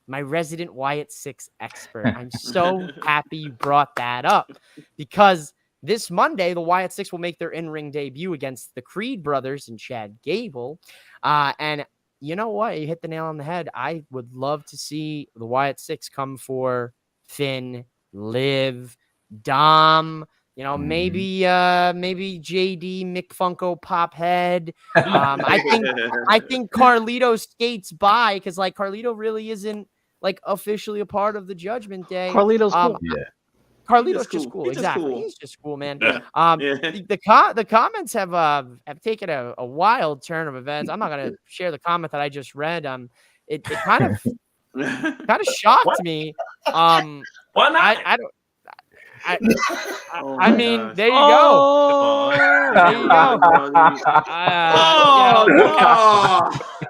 my resident Wyatt Six expert. I'm so happy you brought that up because this Monday, the Wyatt Six will make their in-ring debut against the Creed brothers and Chad Gable. And you know what? You hit the nail on the head. I would love to see the Wyatt Six come for Finn, Liv, Dom, maybe JD McFunko Pop Head. I think Carlito skates by because like Carlito really isn't like officially a part of the Judgment Day. Carlito's cool. Yeah. Carlito's just cool. Exactly. He's just cool, man. Yeah. The comments have taken a wild turn of events. I'm not gonna share the comment that I just read. It kind of shocked me. Why not? I mean, there you go. There you go.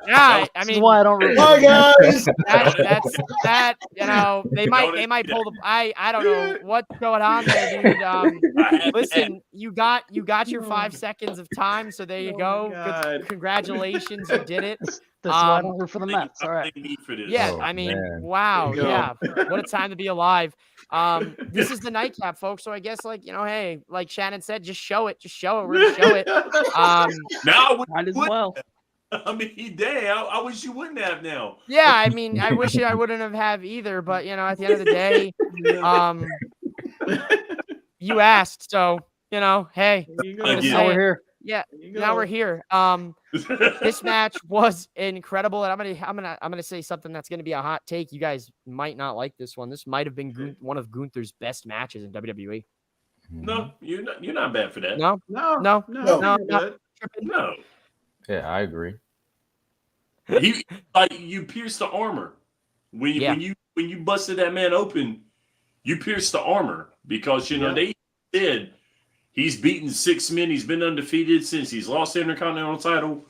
Yeah, I mean, this is why I don't really. Bye, guys. That they might pull the I don't know what's going on there, dude. Listen, you got your 5 seconds of time, so there you go. Congratulations, you did it. This is why I don't root for the Mets. All right. Yeah, I mean, wow, yeah, what a time to be alive. This is the Nightcap, folks. So I guess, hey, like Shannon said, just show it. We're gonna show it. Now Might as well. I mean, dang, I wish you wouldn't have now. Yeah, I mean, I wish I wouldn't have either, but at the end of the day, you asked, so hey, Now we're here. Yeah, now we're here. This match was incredible, and I'm gonna say something that's gonna be a hot take. You guys might not like this one. This might have been one of Gunther's best matches in WWE. No, you're not bad for that. No. Yeah, I agree. You pierced the armor when you busted that man open. You pierced the armor because they said he's beaten 6 men. He's been undefeated since he's lost the Intercontinental title.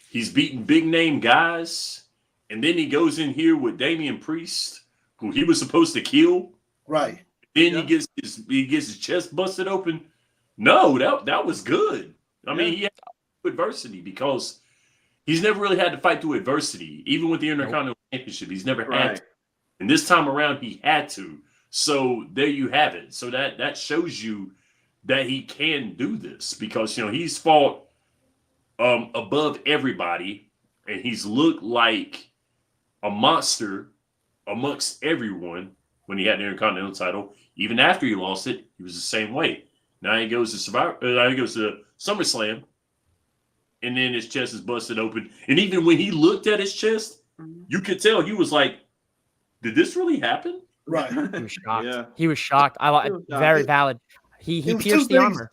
He's beaten big name guys, and then he goes in here with Damian Priest, who he was supposed to kill. Right. Then he gets his chest busted open. No, that was good. I mean, he had adversity because he's never really had to fight through adversity, even with the Intercontinental Championship. He's never had to. And this time around, he had to. So there you have it. So that shows you that he can do this because he's fought above everybody, and he's looked like a monster amongst everyone when he had the Intercontinental title. Even after he lost it, he was the same way. Now he goes to Now he goes to SummerSlam, and then his chest is busted open. And even when he looked at his chest, you could tell he was like, "Did this really happen?" Right. He was shocked. Yeah. He was shocked. Very valid. He pierced the armor.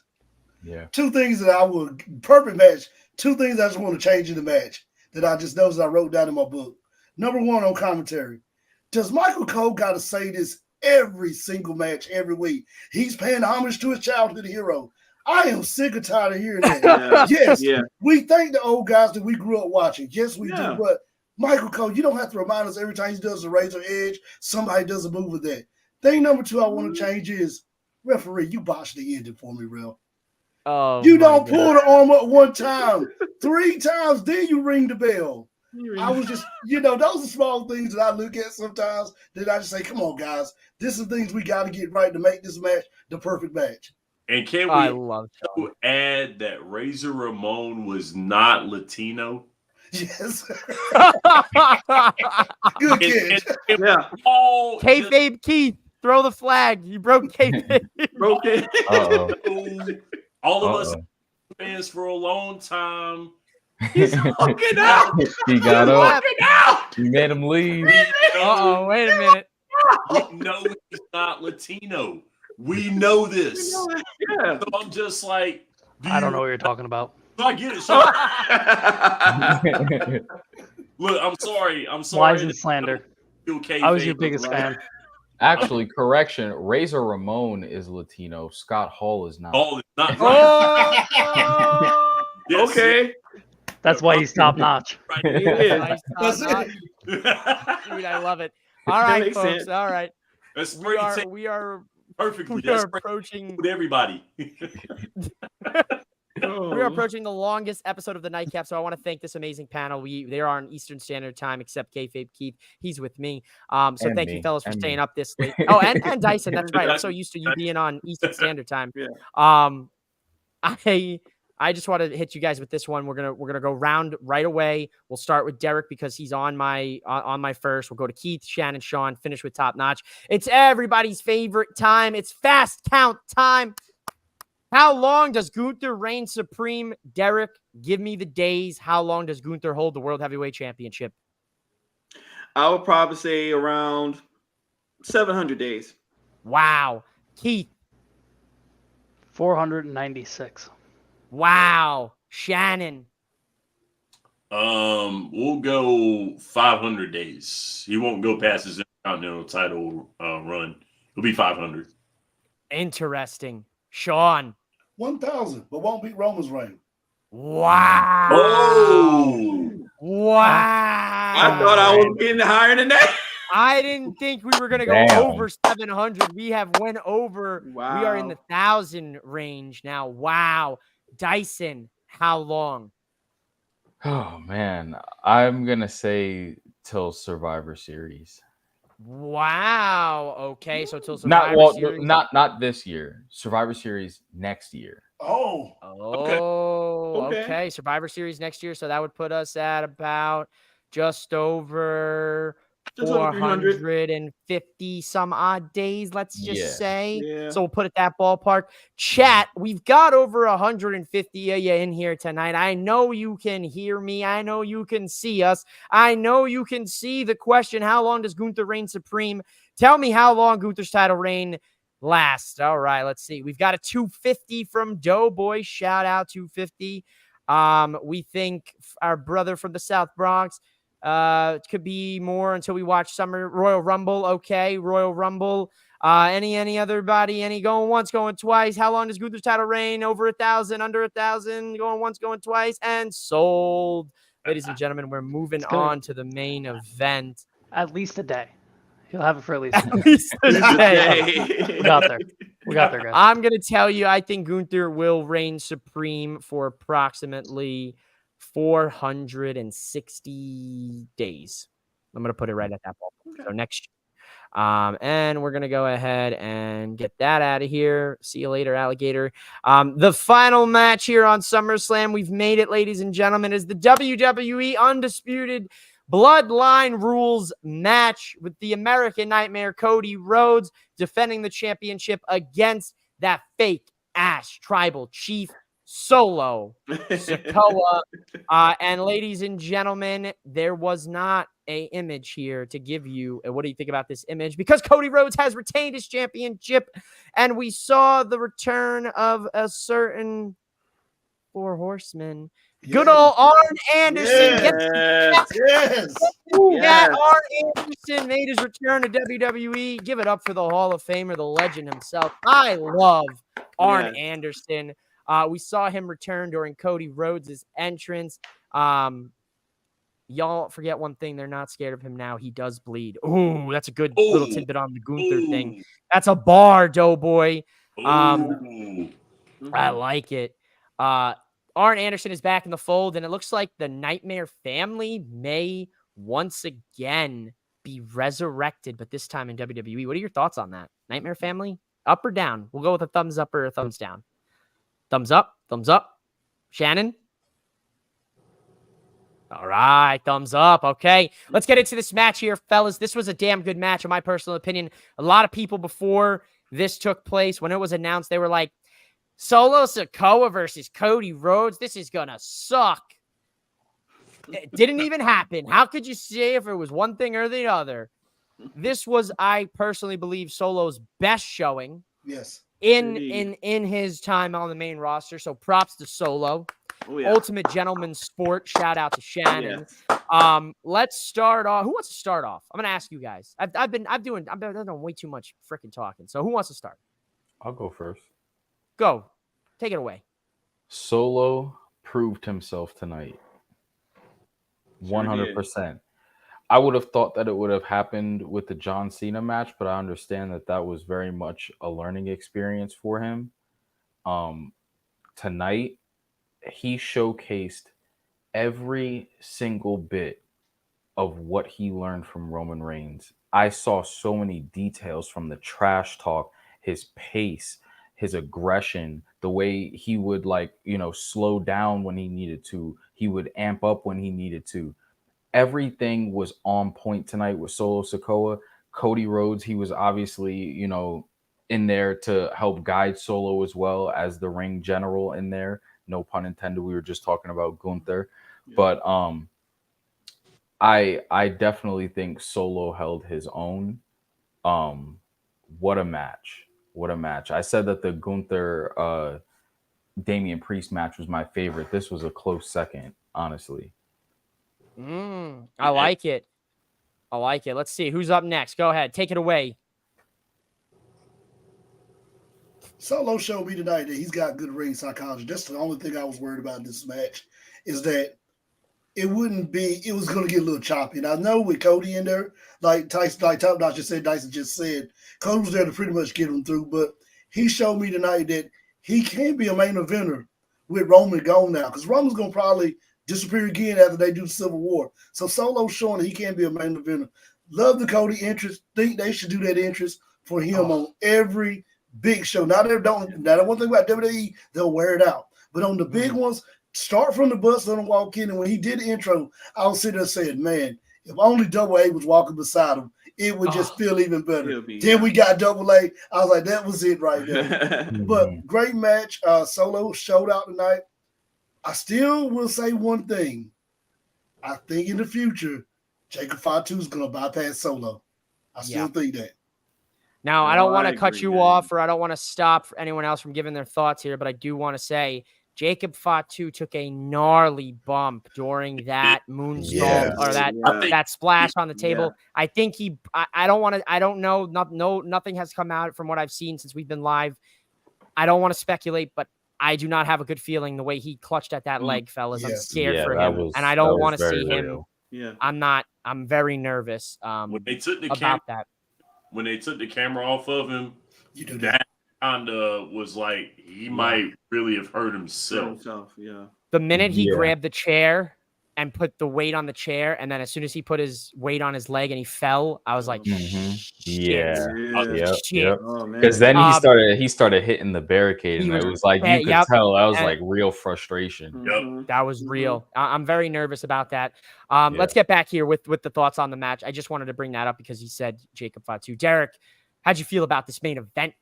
Yeah. Two things that I would perfect match. Two things I just want to change in the match that I just noticed I wrote down in my book. Number one on commentary. Does Michael Cole got to say this every single match, every week? He's paying homage to his childhood hero. I am sick and tired of hearing that. Yes, we thank the old guys that we grew up watching. Yes, we do. But Michael Cole, you don't have to remind us every time he does a razor edge, somebody does a move with that. Thing number 2 I want to change is, referee, you botched the ending for me, real. Oh, you don't pull the arm up 1 time, 3 times, then you ring the bell. I was just, those are small things that I look at sometimes that I just say, come on, guys, this is things we got to get right to make this match the perfect match. And can we add that Razor Ramon was not Latino? Yes. Good kid. Kayfabe Keith, throw the flag. You broke kayfabe. Broke it. All of us fans for a long time. He's walking out. He got up. He made him leave. Wait a minute. We know he's not Latino. We know this. Yeah. So I'm just like, I don't know what you're talking about. I get it. Look, I'm sorry. Why is it slander? I was your biggest fan. Actually, correction. Razor Ramon is Latino. Scott Hall is not. Oh, it's not. Yes. Okay. That's why he's top notch. Right. That's it. Dude, I love it. All right, folks. Sense. All right. We are perfectly. We are approaching with everybody. We are approaching the longest episode of the Nightcap, so I want to thank this amazing panel. They are on Eastern Standard Time, except Kayfabe Keith. He's with me. So thank you, fellas, for staying up this late. Oh, and Dyson. That's right. I'm so used to you being on Eastern Standard Time. Yeah. I just want to hit you guys with this one. We're gonna go round right away. We'll start with Derek because he's on my first. We'll go to Keith, Shannon, Sean, finish with Top Notch. It's everybody's favorite time. It's fast count time. How long does Gunther reign supreme? Derek, give me the days. How long does Gunther hold the World Heavyweight Championship? I would probably say around 700 days. Wow. Keith. 496. Wow. Shannon. We'll go 500 days. He won't go past his Intercontinental title run. It'll be 500. Interesting. Sean. 1,000, but won't beat Roman's reign. Wow. Oh. Wow. I thought I was getting higher than that. I didn't think we were going to go over 700. We have went over. Wow. We are in the 1,000 range now. Wow. Dyson, how long? Oh, man. I'm going to say till Survivor Series. Wow. Okay, so till Survivor Series. Not this year. Survivor Series next year. Oh. Okay. Survivor Series next year. So that would put us at about just over 450 some odd days, let's just say. Yeah. So we'll put it that ballpark. Chat, we've got over 150 of you in here tonight. I know you can hear me. I know you can see us. I know you can see the question, how long does Gunther reign supreme? Tell me how long Gunther's title reign lasts. All right, let's see. We've got a 250 from Doughboy. Shout out 250. We think our brother from the South Bronx, it could be more until we watch Summer Royal Rumble. Okay, Royal Rumble. Any other body? Any going once, going twice? How long does Gunther's title reign? Over 1,000, under 1,000, going once, going twice, and sold. Ladies and gentlemen, we're moving on to the main event. At least a day. He'll have it for at least a day. We got there, guys. I'm gonna tell you, I think Gunther will reign supreme for approximately 460 days. I'm going to put it right at that ball. Okay. So next year. And we're going to go ahead and get that out of here. See you later, alligator. The final match here on SummerSlam, we've made it, ladies and gentlemen, is the WWE Undisputed Bloodline Rules match with the American Nightmare Cody Rhodes defending the championship against that fake-ass tribal chief Solo Sikoa. And ladies and gentlemen, there was not an image here to give you. What do you think about this image? Because Cody Rhodes has retained his championship, and we saw the return of a certain 4 horsemen Good old Arn Anderson. Yes. Get Yes. Yeah, Yes. Arn Anderson made his return to WWE. Give it up for the Hall of Famer, the legend himself. I love Arn Yes. Anderson. We saw him return during Cody Rhodes' entrance. Y'all forget one thing. They're not scared of him now. He does bleed. Ooh, that's a good little Ooh. tidbit on the Gunther thing. Ooh. That's a bar, Doughboy. Ooh. I like it. Arn Anderson is back in the fold, and it looks like the Nightmare family may once again be resurrected, but this time in WWE. What are your thoughts on that? Nightmare family? Up or down? We'll go with a thumbs up or a thumbs down. Thumbs up. Thumbs up. Shannon? All right, thumbs up. Okay, let's get into this match here, fellas. This was a damn good match, in my personal opinion. A lot of people before this took place, when it was announced, they were like, Solo Sikoa versus Cody Rhodes. This is going to suck. It didn't even happen. How could you say if it was one thing or the other? This was, I personally believe, Solo's best showing Yes. in Indeed. his time on the main roster. So props to Solo. Oh, yeah. Ultimate gentleman sport. Shout out to Shannon. Yes. Let's start off. Who wants to start off? I'm gonna ask you guys. I've been doing way too much freaking talking. So who wants to start? I'll go first. Go. Take it away. Solo proved himself tonight. Sure did. 100%. I would have thought that it would have happened with the John Cena match, but I understand that that was very much a learning experience for him. Tonight, he showcased every single bit of what he learned from Roman Reigns. I saw so many details from the trash talk, his pace, his aggression, the way he would slow down when he needed to. He would amp up when he needed to. Everything was on point tonight with Solo Sikoa. Cody Rhodes, he was obviously, in there to help guide Solo as well as the ring general in there. No pun intended. We were just talking about Gunther. Yeah. But I definitely think Solo held his own. What a match. What a match. I said that the Gunther Damian Priest match was my favorite. This was a close second, honestly. I like it. I like it. Let's see. Who's up next? Go ahead. Take it away. Solo showed me tonight that he's got good ring psychology. That's the only thing I was worried about in this match, is that it was going to get a little choppy. And I know with Cody in there, like Top Notch just said, Dyson just said, Cody was there to pretty much get him through. But he showed me tonight that he can be a main eventer with Roman gone now, because Roman's going to probably disappear again after they do Civil War. So Solo's showing that he can be a main eventer. Love the Cody interest. Think they should do that interest for him on every big show. Now one thing about WWE, they'll wear it out. But on the big ones, start from the bus, let him walk in. And when he did the intro, I was sitting there saying, man, if only Double A was walking beside him, it would just feel even better. Then we got Double A. I was like, that was it right there. But great match. Solo showed out tonight. I still will say one thing. I think in the future, Jacob Fatu is going to bypass Solo. I still think that. Now, I don't want to cut agree, you man. off, or I don't want to stop anyone else from giving their thoughts here, but I do want to say Jacob Fatu took a gnarly bump during that moonsault or that splash on the table. Yeah. I think I don't know. Nothing has come out from what I've seen since we've been live. I don't want to speculate, but I do not have a good feeling the way he clutched at that leg, fellas. I'm scared for him, and I don't want to see him. Yeah. I'm very nervous When they took the about that. When they took the camera off of him, You do that kind of was like he might really have hurt himself. Yeah. The minute he grabbed the chair and put the weight on the chair, and then as soon as he put his weight on his leg and he fell, I was like, shit. Oh, man. Because then he started hitting the barricade, and it was like you could tell that was like real frustration. Yep. That was real. I'm very nervous about that. Let's get back here with the thoughts on the match. I just wanted to bring that up because he said Jacob Fatu. Derek, how'd you feel about this main event?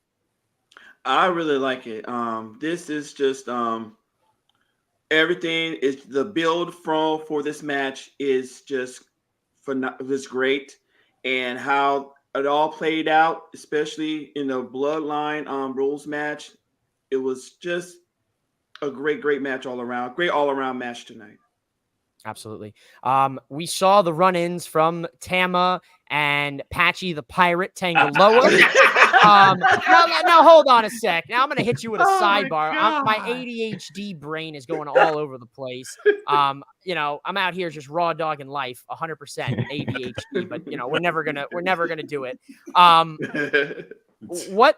I really like it. This is just everything is the build for this match is just great, and how it all played out, especially in the Bloodline rules match. It was just a great match all around. Great all around match tonight. Absolutely. We saw the run-ins from Tama and Patchy the Pirate Tangaloa. Now hold on a sec. Now I'm gonna hit you with a sidebar. My ADHD brain is going all over the place. I'm out here just raw dogging life, 100% ADHD. But we're never gonna do it. What?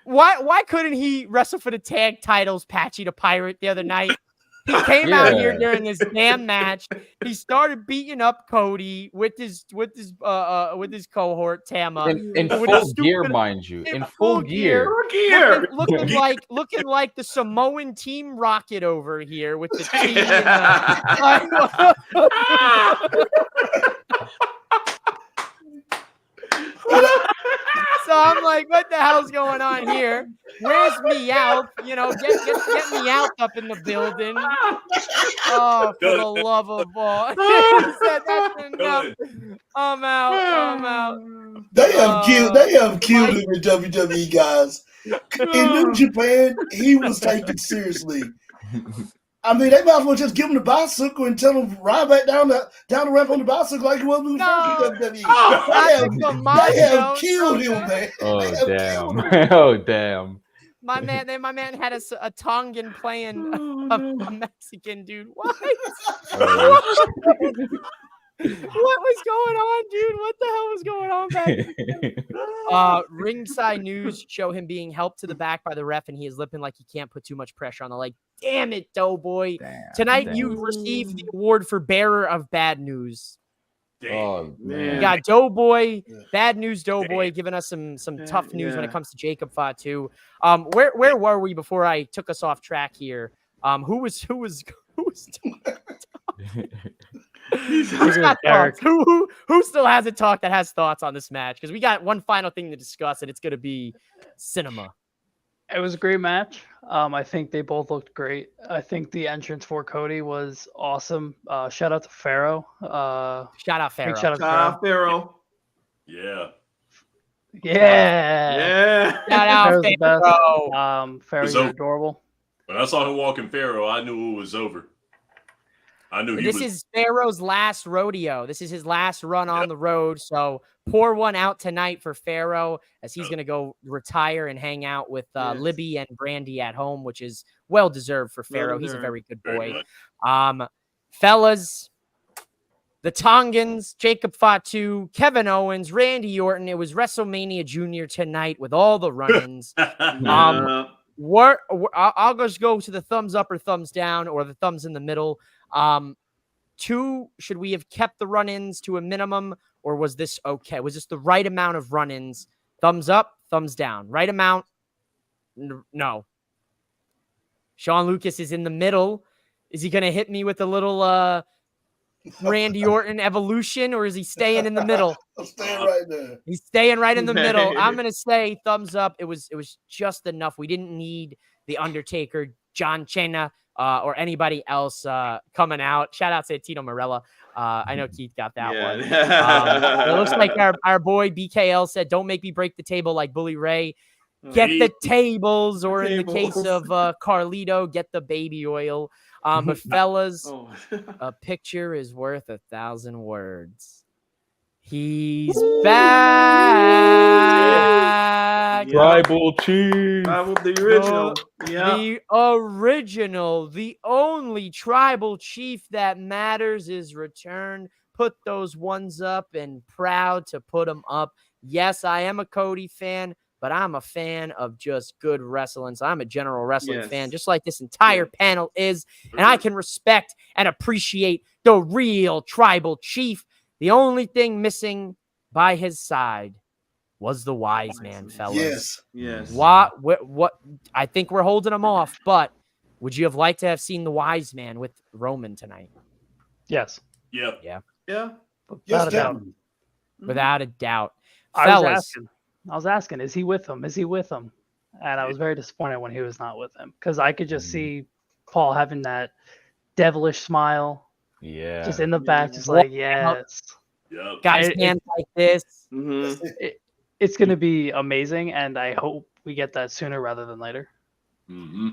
Why couldn't he wrestle for the tag titles, Patchy the Pirate, the other night? He came out here during this damn match. He started beating up Cody with his cohort Tama in full gear, mind you, in full gear. Looking like the Samoan Team Rocket over here with the T. So I'm like, what the hell's going on here? Where's Meowth? Get Meowth up in the building. Oh, for the love of all. He said that's enough. I'm out. They have killed him in WWE, guys. In New Japan, he was taken seriously. I mean, they might as well just give him the bicycle and tell him to ride back down the ramp on the bicycle like he was in the first WWE. They have killed him, man. Oh damn! Oh damn! My man had a Tongan playing a Mexican dude. What? What was going on, dude? What the hell was going on back? Ringside News show him being helped to the back by the ref, and he is lipping like he can't put too much pressure on the leg. Damn it, Doughboy. Tonight you received the award for bearer of bad news. Oh man. We got Doughboy, bad news Doughboy, giving us some tough news when it comes to Jacob Fatu. Where were we before I took us off track here? Who was Who's got thoughts? Who still hasn't talked that has thoughts on this match? Because we got one final thing to discuss, and it's going to be cinema. It was a great match. I think they both looked great. I think the entrance for Cody was awesome. Shout out to Pharaoh. Shout out Pharaoh. Shout out Pharaoh. Yeah. Yeah. Shout out Pharaoh's Pharaoh. Pharaoh, you're adorable. When I saw him walking Pharaoh, I knew it was over. I knew This is Pharaoh's last rodeo. This is his last run on the road. So pour one out tonight for Pharaoh as he's going to go retire and hang out with Libby and Brandy at home, which is well-deserved for Pharaoh. He's a very good boy. Fellas, the Tongans, Jacob Fatu, Kevin Owens, Randy Orton. It was WrestleMania Junior tonight with all the run-ins. I'll just go to the thumbs up or thumbs down or the thumbs in the middle. Two, should we have kept the run-ins to a minimum, or was this okay? Was this the right amount of run-ins? Thumbs up, thumbs down. Right amount? No. Sean Lucas is in the middle. Is he going to hit me with a little Randy Orton evolution, or is he staying in the middle? I'm staying right there. He's staying right in the middle. I'm going to say thumbs up. It was just enough. We didn't need the Undertaker, John Cena, or anybody else coming out. Shout out to Tito Morella. I know Keith got that one. It looks like our boy BKL said, don't make me break the table like Bully Ray. Get the tables, or in the case of Carlito, get the baby oil. But fellas, a picture is worth 1,000 words. He's back. Tribal Chief. The original. The original, the only tribal chief that matters is returned. Put those ones up, and proud to put them up. Yes, I am a Cody fan, but I'm a fan of just good wrestling. So I'm a general wrestling fan, just like this entire panel is. And I can respect and appreciate the real tribal chief. The only thing missing by his side was the wise man, fellas. Yes. What? I think we're holding him off, but would you have liked to have seen the wise man with Roman tonight? Yes. Yeah. Without a doubt. Without a doubt. I was asking, is he with them? And I was very disappointed when he was not with them, because I could just see Paul having that devilish smile. Yeah. Just in the back, just like, yes. Yep. Guys, It- hands like this. Mm-hmm. It's going to be amazing, and I hope we get that sooner rather than later. Mm-hmm.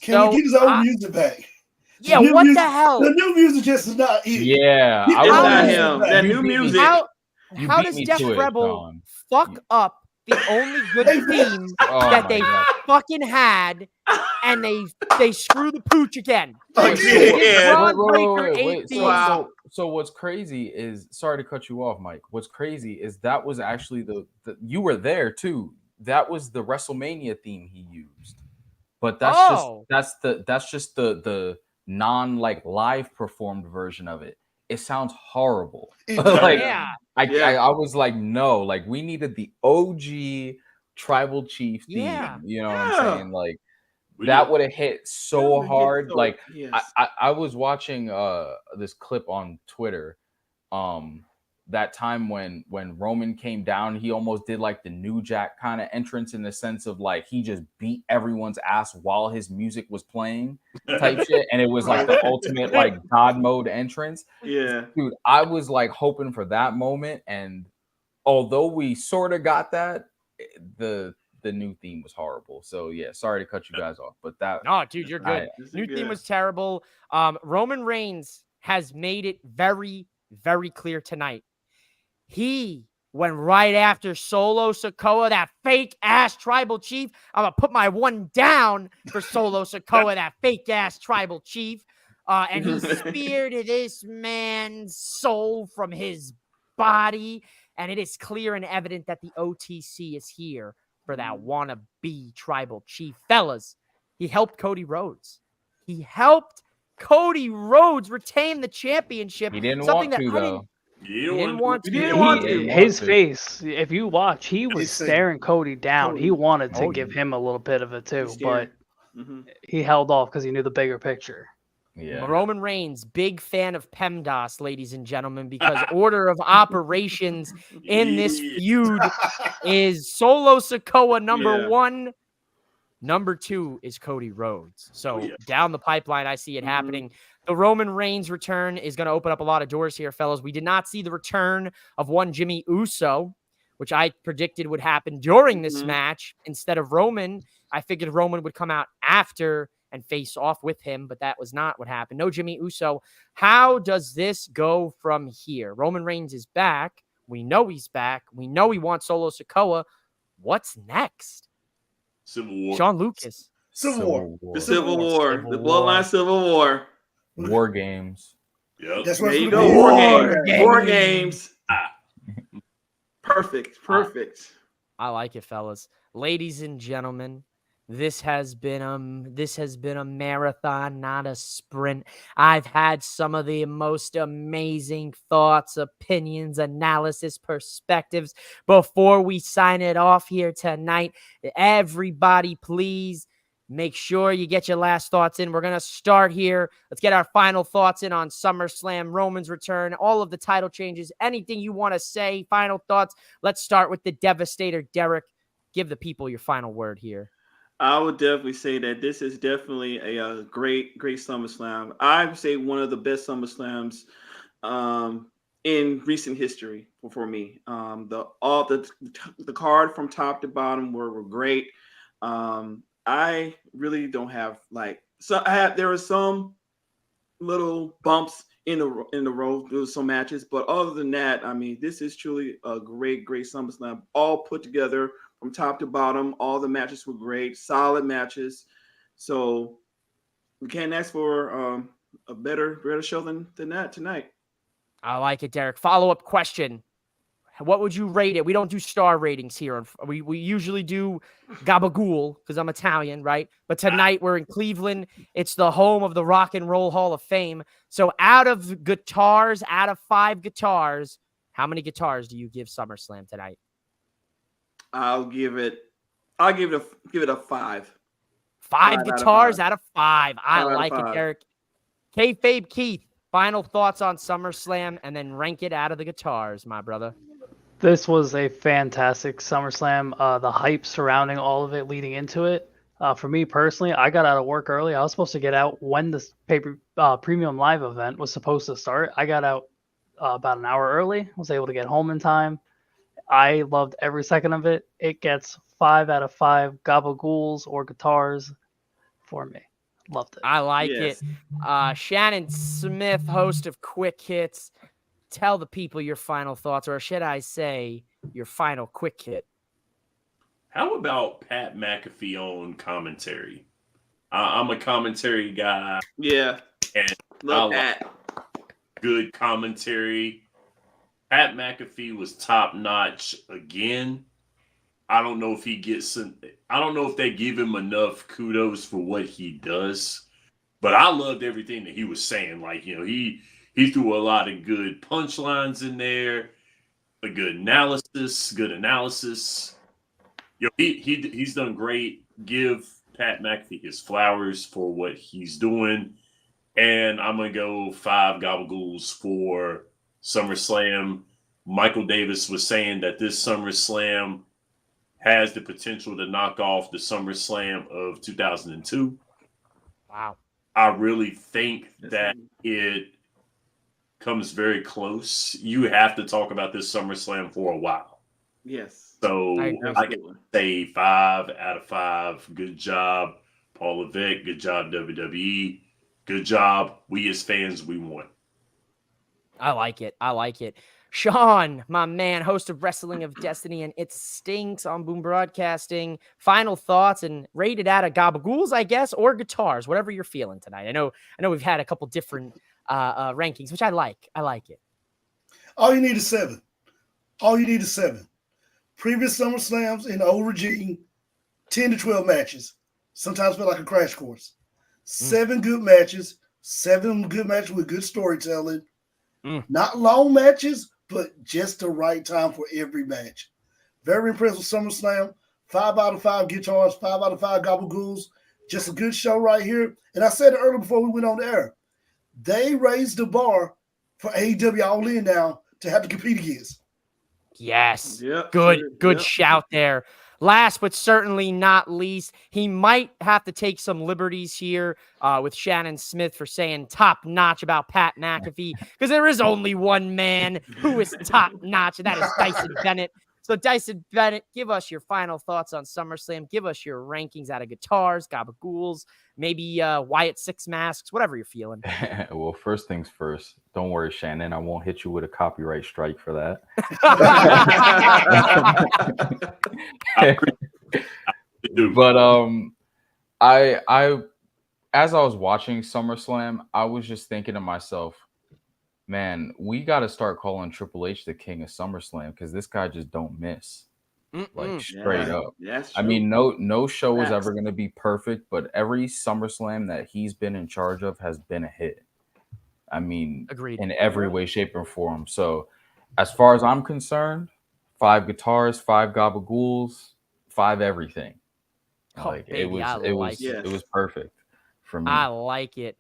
Can So, we get his old music back? yeah, new what music, the hell? The new music just is not it. Yeah, Get I It's the How old not does- music him. back. That You new beat me music. How You how beat does me Def to it, Rebel Sean. fuck up the only good Hey, theme Oh that my they God. fucking had, and they screw the pooch again? Again. Give Yeah. Braun Wait, Breaker wait. 8 themes. Wow. So what's crazy is, sorry to cut you off, Mike. What's crazy is that was actually the you were there too. That was the WrestleMania theme he used. But Oh. that's just the non like live performed version of it. It sounds horrible. It Like Yeah. I was like, no, like we needed the OG tribal chief theme. Yeah. You know what I'm Yeah. saying? Like We that did- would have hit so That would've hit hard. so- Like yes. I was watching this clip on Twitter. That time when Roman came down, he almost did like the New Jack kind of entrance, in the sense of like he just beat everyone's ass while his music was playing type shit, and it was like the ultimate like God mode entrance. Yeah. Dude, I was like hoping for that moment, and although we sort of got that, the new theme was horrible. So yeah, sorry to cut you guys off, but that No, dude, you're good. This is New theme good. was terrible. Roman Reigns has made it very, very clear tonight. He went right after Solo Sikoa, that fake ass tribal chief. I'm gonna put my one down for Solo Sikoa, that fake ass tribal chief. And he speared this man's soul from his body. And it is clear and evident that the OTC is here for that wannabe tribal chief. Fellas, he helped Cody Rhodes. He helped Cody Rhodes retain the championship. he didn't something want to that I though. You didn't don't want You to. didn't want He- to. His to. face, if you watch, he was It's a- staring Cody down. Cody. He wanted to Oh, give him a little bit of it too, He's but staring. Mhm. he held off because he knew the bigger picture. Yeah. Roman Reigns, big fan of PEMDAS, ladies and gentlemen, because order of operations in this Yeah. feud is Solo Sikoa number Yeah. 1. Number 2 is Cody Rhodes. So yeah. down the pipeline, I see it Mhm. happening. The Roman Reigns return is going to open up a lot of doors here, fellas. We did not see the return of one Jimmy Uso, which I predicted would happen during this Mhm. match instead of Roman. I figured Roman would come out after and face off with him, but that was not what happened. No Jimmy Uso. How does this go from here? Roman Reigns is back. We know he's back. We know he wants Solo Sikoa. What's next? Civil War. Sean Lucas. Civil War. The Civil War. Civil The War. Bloodline Civil War. War games. Yep. That's There what you it's go. gonna be. War games. War games. games. Ah. Perfect. Perfect. I like it, fellas. Ladies and gentlemen, this has been a marathon, not a sprint. I've had some of the most amazing thoughts, opinions, analysis, perspectives. Before we sign it off here tonight, everybody please make sure you get your last thoughts in. We're going to start here. Let's get our final thoughts in on SummerSlam, Roman's return, all of the title changes, anything you want to say, final thoughts. Let's start with the Devastator, Derek. Give the people your final word here. I would definitely say that this is definitely a great SummerSlam. I would say one of the best SummerSlams in recent history for me. The card from top to bottom were great. I really don't have there were some little bumps in the road. There was some matches, but other than that, I mean, this is truly a great SummerSlam, all put together from top to bottom. All the matches were great, solid matches. So we can't ask for a better show than that tonight. I like it, Derek. Follow-up question. What would you rate it? We don't do star ratings here. We usually do gabagool because I'm Italian, right? But tonight we're in Cleveland. It's the home of the Rock and Roll Hall of Fame. So out of 5 guitars, how many guitars do you give SummerSlam tonight? I'll give it a 5. 5 guitars out of 5. I 5 out of like it, 5. Derek. Kayfabe Keith, final thoughts on SummerSlam, and then rank it out of the guitars, my brother. This was a fantastic SummerSlam. The hype surrounding all of it leading into it. For me personally, I got out of work early. I was supposed to get out when this premium live event was supposed to start. I got out about an hour early. Was able to get home in time. I loved every second of it. It gets 5 out of 5 gabagools or guitars for me. Loved it. I like Yes. it. Shannon Smith, host of Quick Hits. Tell the people your final thoughts, or should I say your final quick hit? How about Pat McAfee on commentary? I'm a commentary guy, Yeah. and Love I that. good commentary. Pat McAfee was top notch again. I don't know if he gets I don't know if they give him enough kudos for what he does, but I loved everything that he was saying. Like, he threw a lot of good punchlines in there, a good analysis. He's done great. Give Pat McAfee his flowers for what he's doing. And I'm going to go 5 gabagools for SummerSlam. Michael Davis was saying that this SummerSlam has the potential to knock off the SummerSlam of 2002. Wow. I really think that it comes very close. You have to talk about this SummerSlam for a while. Yes. So I Absolutely. can say 5 out of 5. Good job, Paul Levesque. Good job, WWE. Good job. We as fans, we won. I like it. Sean, my man, host of Wrestling of Destiny and It Stinks on Boom Broadcasting. Final thoughts and rated out of gabagools, I guess, or guitars, whatever you're feeling tonight. I know we've had a couple different rankings, which I like. I like it. All you need is 7. Previous SummerSlams in the old regime, 10 to 12 matches. Sometimes feel like a crash course. 7 good matches. 7 good matches with good storytelling. Not long matches, but just the right time for every match. Very impressed with SummerSlam. 5 out of 5 guitars, 5 out of 5 gabagools. Just a good show right here. And I said it earlier before we went on the air. They raised the bar for AEW All In now to have to compete against. Yes. Yep. Good Yep. shout there. Last but certainly not least, he might have to take some liberties here with Shannon Smith for saying top notch about Pat McAfee, because there is only one man who is top notch, and that is Dyson Bennett. So Dyson Bennett, give us your final thoughts on SummerSlam. Give us your rankings out of guitars, gabagools, maybe Wyatt Six Masks, whatever you're feeling. Well, first things first. Don't worry, Shannon. I won't hit you with a copyright strike for that. But I as I was watching SummerSlam, I was just thinking to myself, man, we got to start calling Triple H the king of SummerSlam, because this guy just don't miss. Like straight up. That's I true. mean, no show is Facts. ever going to be perfect, but every SummerSlam that he's been in charge of has been a hit. I mean, Agreed. in every way, shape, or form. So, as far as I'm concerned, 5 guitars, 5 gabagools, 5 everything. Oh, Like baby, it was perfect for me. I like it.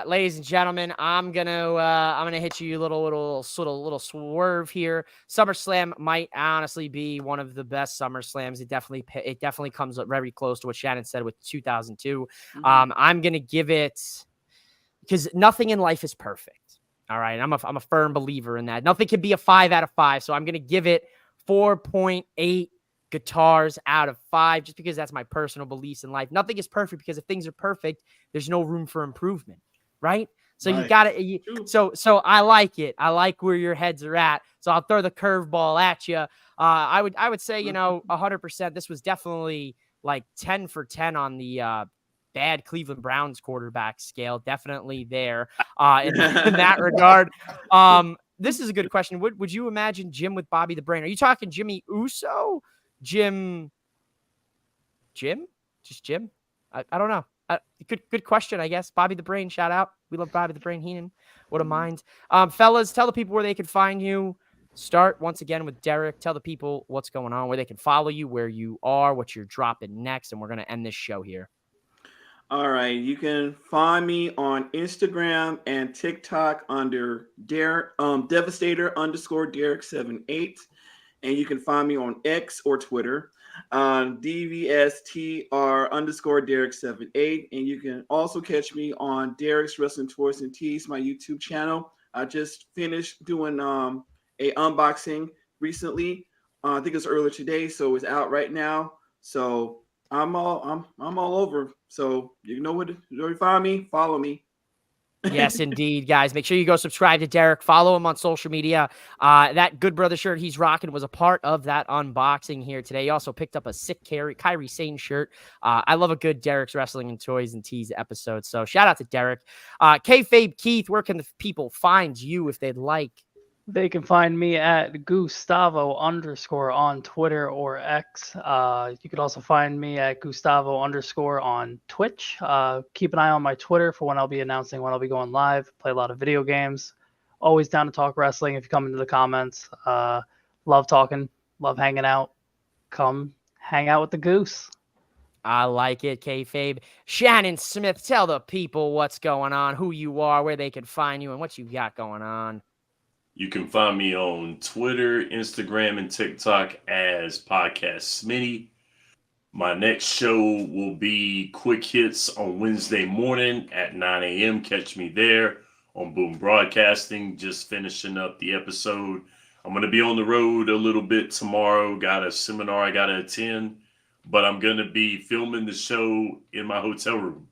Ladies and gentlemen, I'm gonna hit you a little swerve here. SummerSlam might honestly be one of the best SummerSlams. It definitely comes up very close to what Shannon said with 2002. I'm gonna give it, because nothing in life is perfect. All right, I'm a firm believer in that. Nothing can be a 5 out of 5, so I'm gonna give it 4.8 guitars out of 5, just because that's my personal beliefs in life. Nothing is perfect, because if things are perfect, there's no room for improvement, right? So you got to. So I like it. I like where your heads are at. So I'll throw the curveball at you. I would say 100%. This was definitely like 10 for 10 on the bad Cleveland Browns quarterback scale. Definitely there in that regard. This is a good question. Would you imagine Jim with Bobby the Brain? Are you talking Jimmy Uso? Jim? Just Jim? I don't know. Good question, I guess. Bobby the Brain, shout out. We love Bobby the Brain Heenan. What a mind. Fellas, tell the people where they can find you. Start once again with Derek. Tell the people what's going on, where they can follow you, where you are, what you're dropping next, and we're going to end this show here. All right. You can find me on Instagram and TikTok under Devastator_Derek78. And you can find me on X or Twitter, DVSTR_Derek78. And you can also catch me on Derek's Wrestling Tours and Tees, my YouTube channel. I just finished doing a unboxing recently. I think it's earlier today, so it's out right now. So I'm all over. So you know where to find me. Follow me. Yes, indeed, guys. Make sure you go subscribe to Derek. Follow him on social media. That Good Brother shirt he's rocking was a part of that unboxing here today. He also picked up a sick Kyrie Sane shirt. I love a good Derek's Wrestling and Toys and Tees episode. So shout out to Derek. Kayfabe Keith, where can the people find you if they'd like? They can find me at Gustavo_ on Twitter or X. You could also find me at Gustavo_ on Twitch. Keep an eye on my Twitter for when I'll be announcing when I'll be going live. Play a lot of video games. Always down to talk wrestling if you come into the comments. Love talking. Love hanging out. Come hang out with the Goose. I like it, Kayfabe. Shannon Smith, tell the people what's going on, who you are, where they can find you, and what you got going on. You can find me on Twitter, Instagram, and TikTok as Podcast Smitty. My next show will be Quick Hits on Wednesday morning at 9 a.m. Catch me there on Boom Broadcasting. Just finishing up the episode. I'm going to be on the road a little bit tomorrow. Got a seminar I got to attend. But I'm going to be filming the show in my hotel room.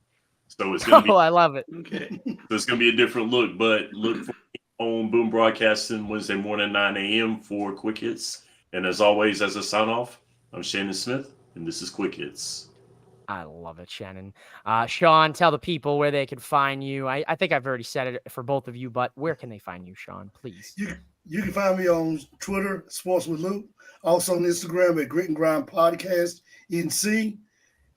So it's going to be... I love it. Okay. So it's going to be a different look. But look for on Boom Broadcasting Wednesday morning, 9 a.m. for Quick Hits. And as always, as a sign off, I'm Shannon Smith, and this is Quick Hits. I love it, Shannon. Sean, tell the people where they can find you. I think I've already said it for both of you, but where can they find you, Sean, please? You can find me on Twitter, Sports with Luke. Also on Instagram at Grit and Grind Podcast NC.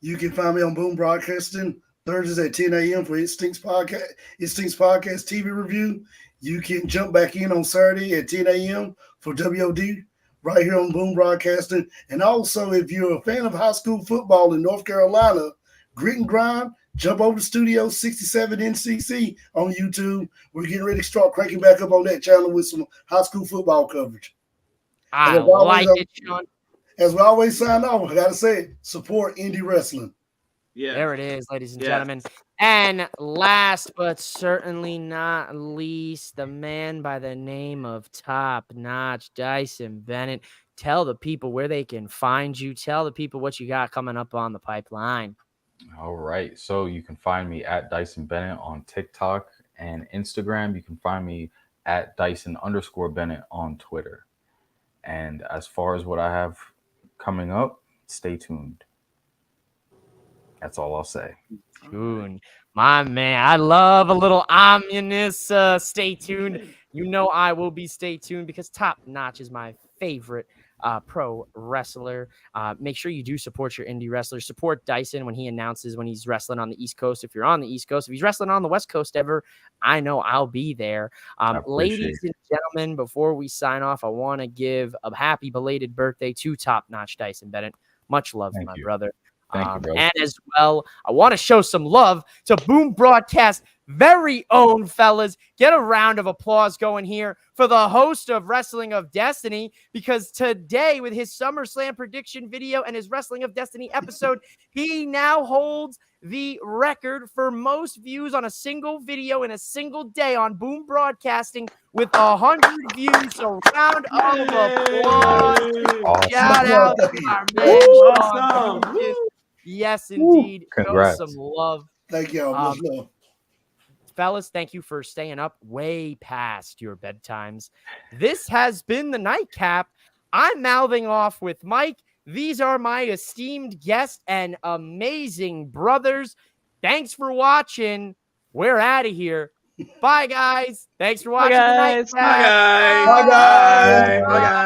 You can find me on Boom Broadcasting Thursdays at 10 a.m. for It Stinks Podcast TV review. You can jump back in on Saturday at 10 a.m. for WOD right here on Boom Broadcasting. And also, if you're a fan of high school football in North Carolina, Grit and Grind, jump over to Studio 67 NCC on YouTube. We're getting ready to start cranking back up on that channel with some high school football coverage. I like it, Sean. As we always sign off, I got to say, support indie wrestling. Yeah. There it is, ladies and gentlemen. And last but certainly not least, the man by the name of Top Notch Dyson Bennett. Tell the people where they can find you. Tell the people what you got coming up on the pipeline. All right. So you can find me at Dyson Bennett on TikTok and Instagram. You can find me at Dyson_Bennett on Twitter. And as far as what I have coming up, stay tuned. That's all I'll say. Tune. My man, I love a little ominous stay tuned. You know I will be stay tuned because Top Notch is my favorite pro wrestler. Make sure you do support your indie wrestlers. Support Dyson when he announces when he's wrestling on the East Coast. If you're on the East Coast, if he's wrestling on the West Coast ever, I know I'll be there. Ladies and gentlemen, before we sign off, I want to give a happy belated birthday to Top Notch Dyson Bennett. Much love, my brother. Thank you, brother. And as well, I want to show some love to Boom Broadcast very own, fellas. Get a round of applause going here for the host of Wrestling of Destiny, because today with his SummerSlam prediction video and his Wrestling of Destiny episode, he now holds the record for most views on a single video in a single day on Boom Broadcasting with 100 views. So round of applause. Awesome. Shout out to our man, Awesome. Sean. Yes, indeed. Congrats. Show some love. Thank y'all. Much love. Fellas, thank you for staying up way past your bedtimes. This has been the Nightcap. I'm mouthing off with Mike. These are my esteemed guests and amazing brothers. Thanks for watching. We're out of here. Bye, guys. Thanks for watching the Nightcap. Bye, guys. Bye, guys. Bye, guys.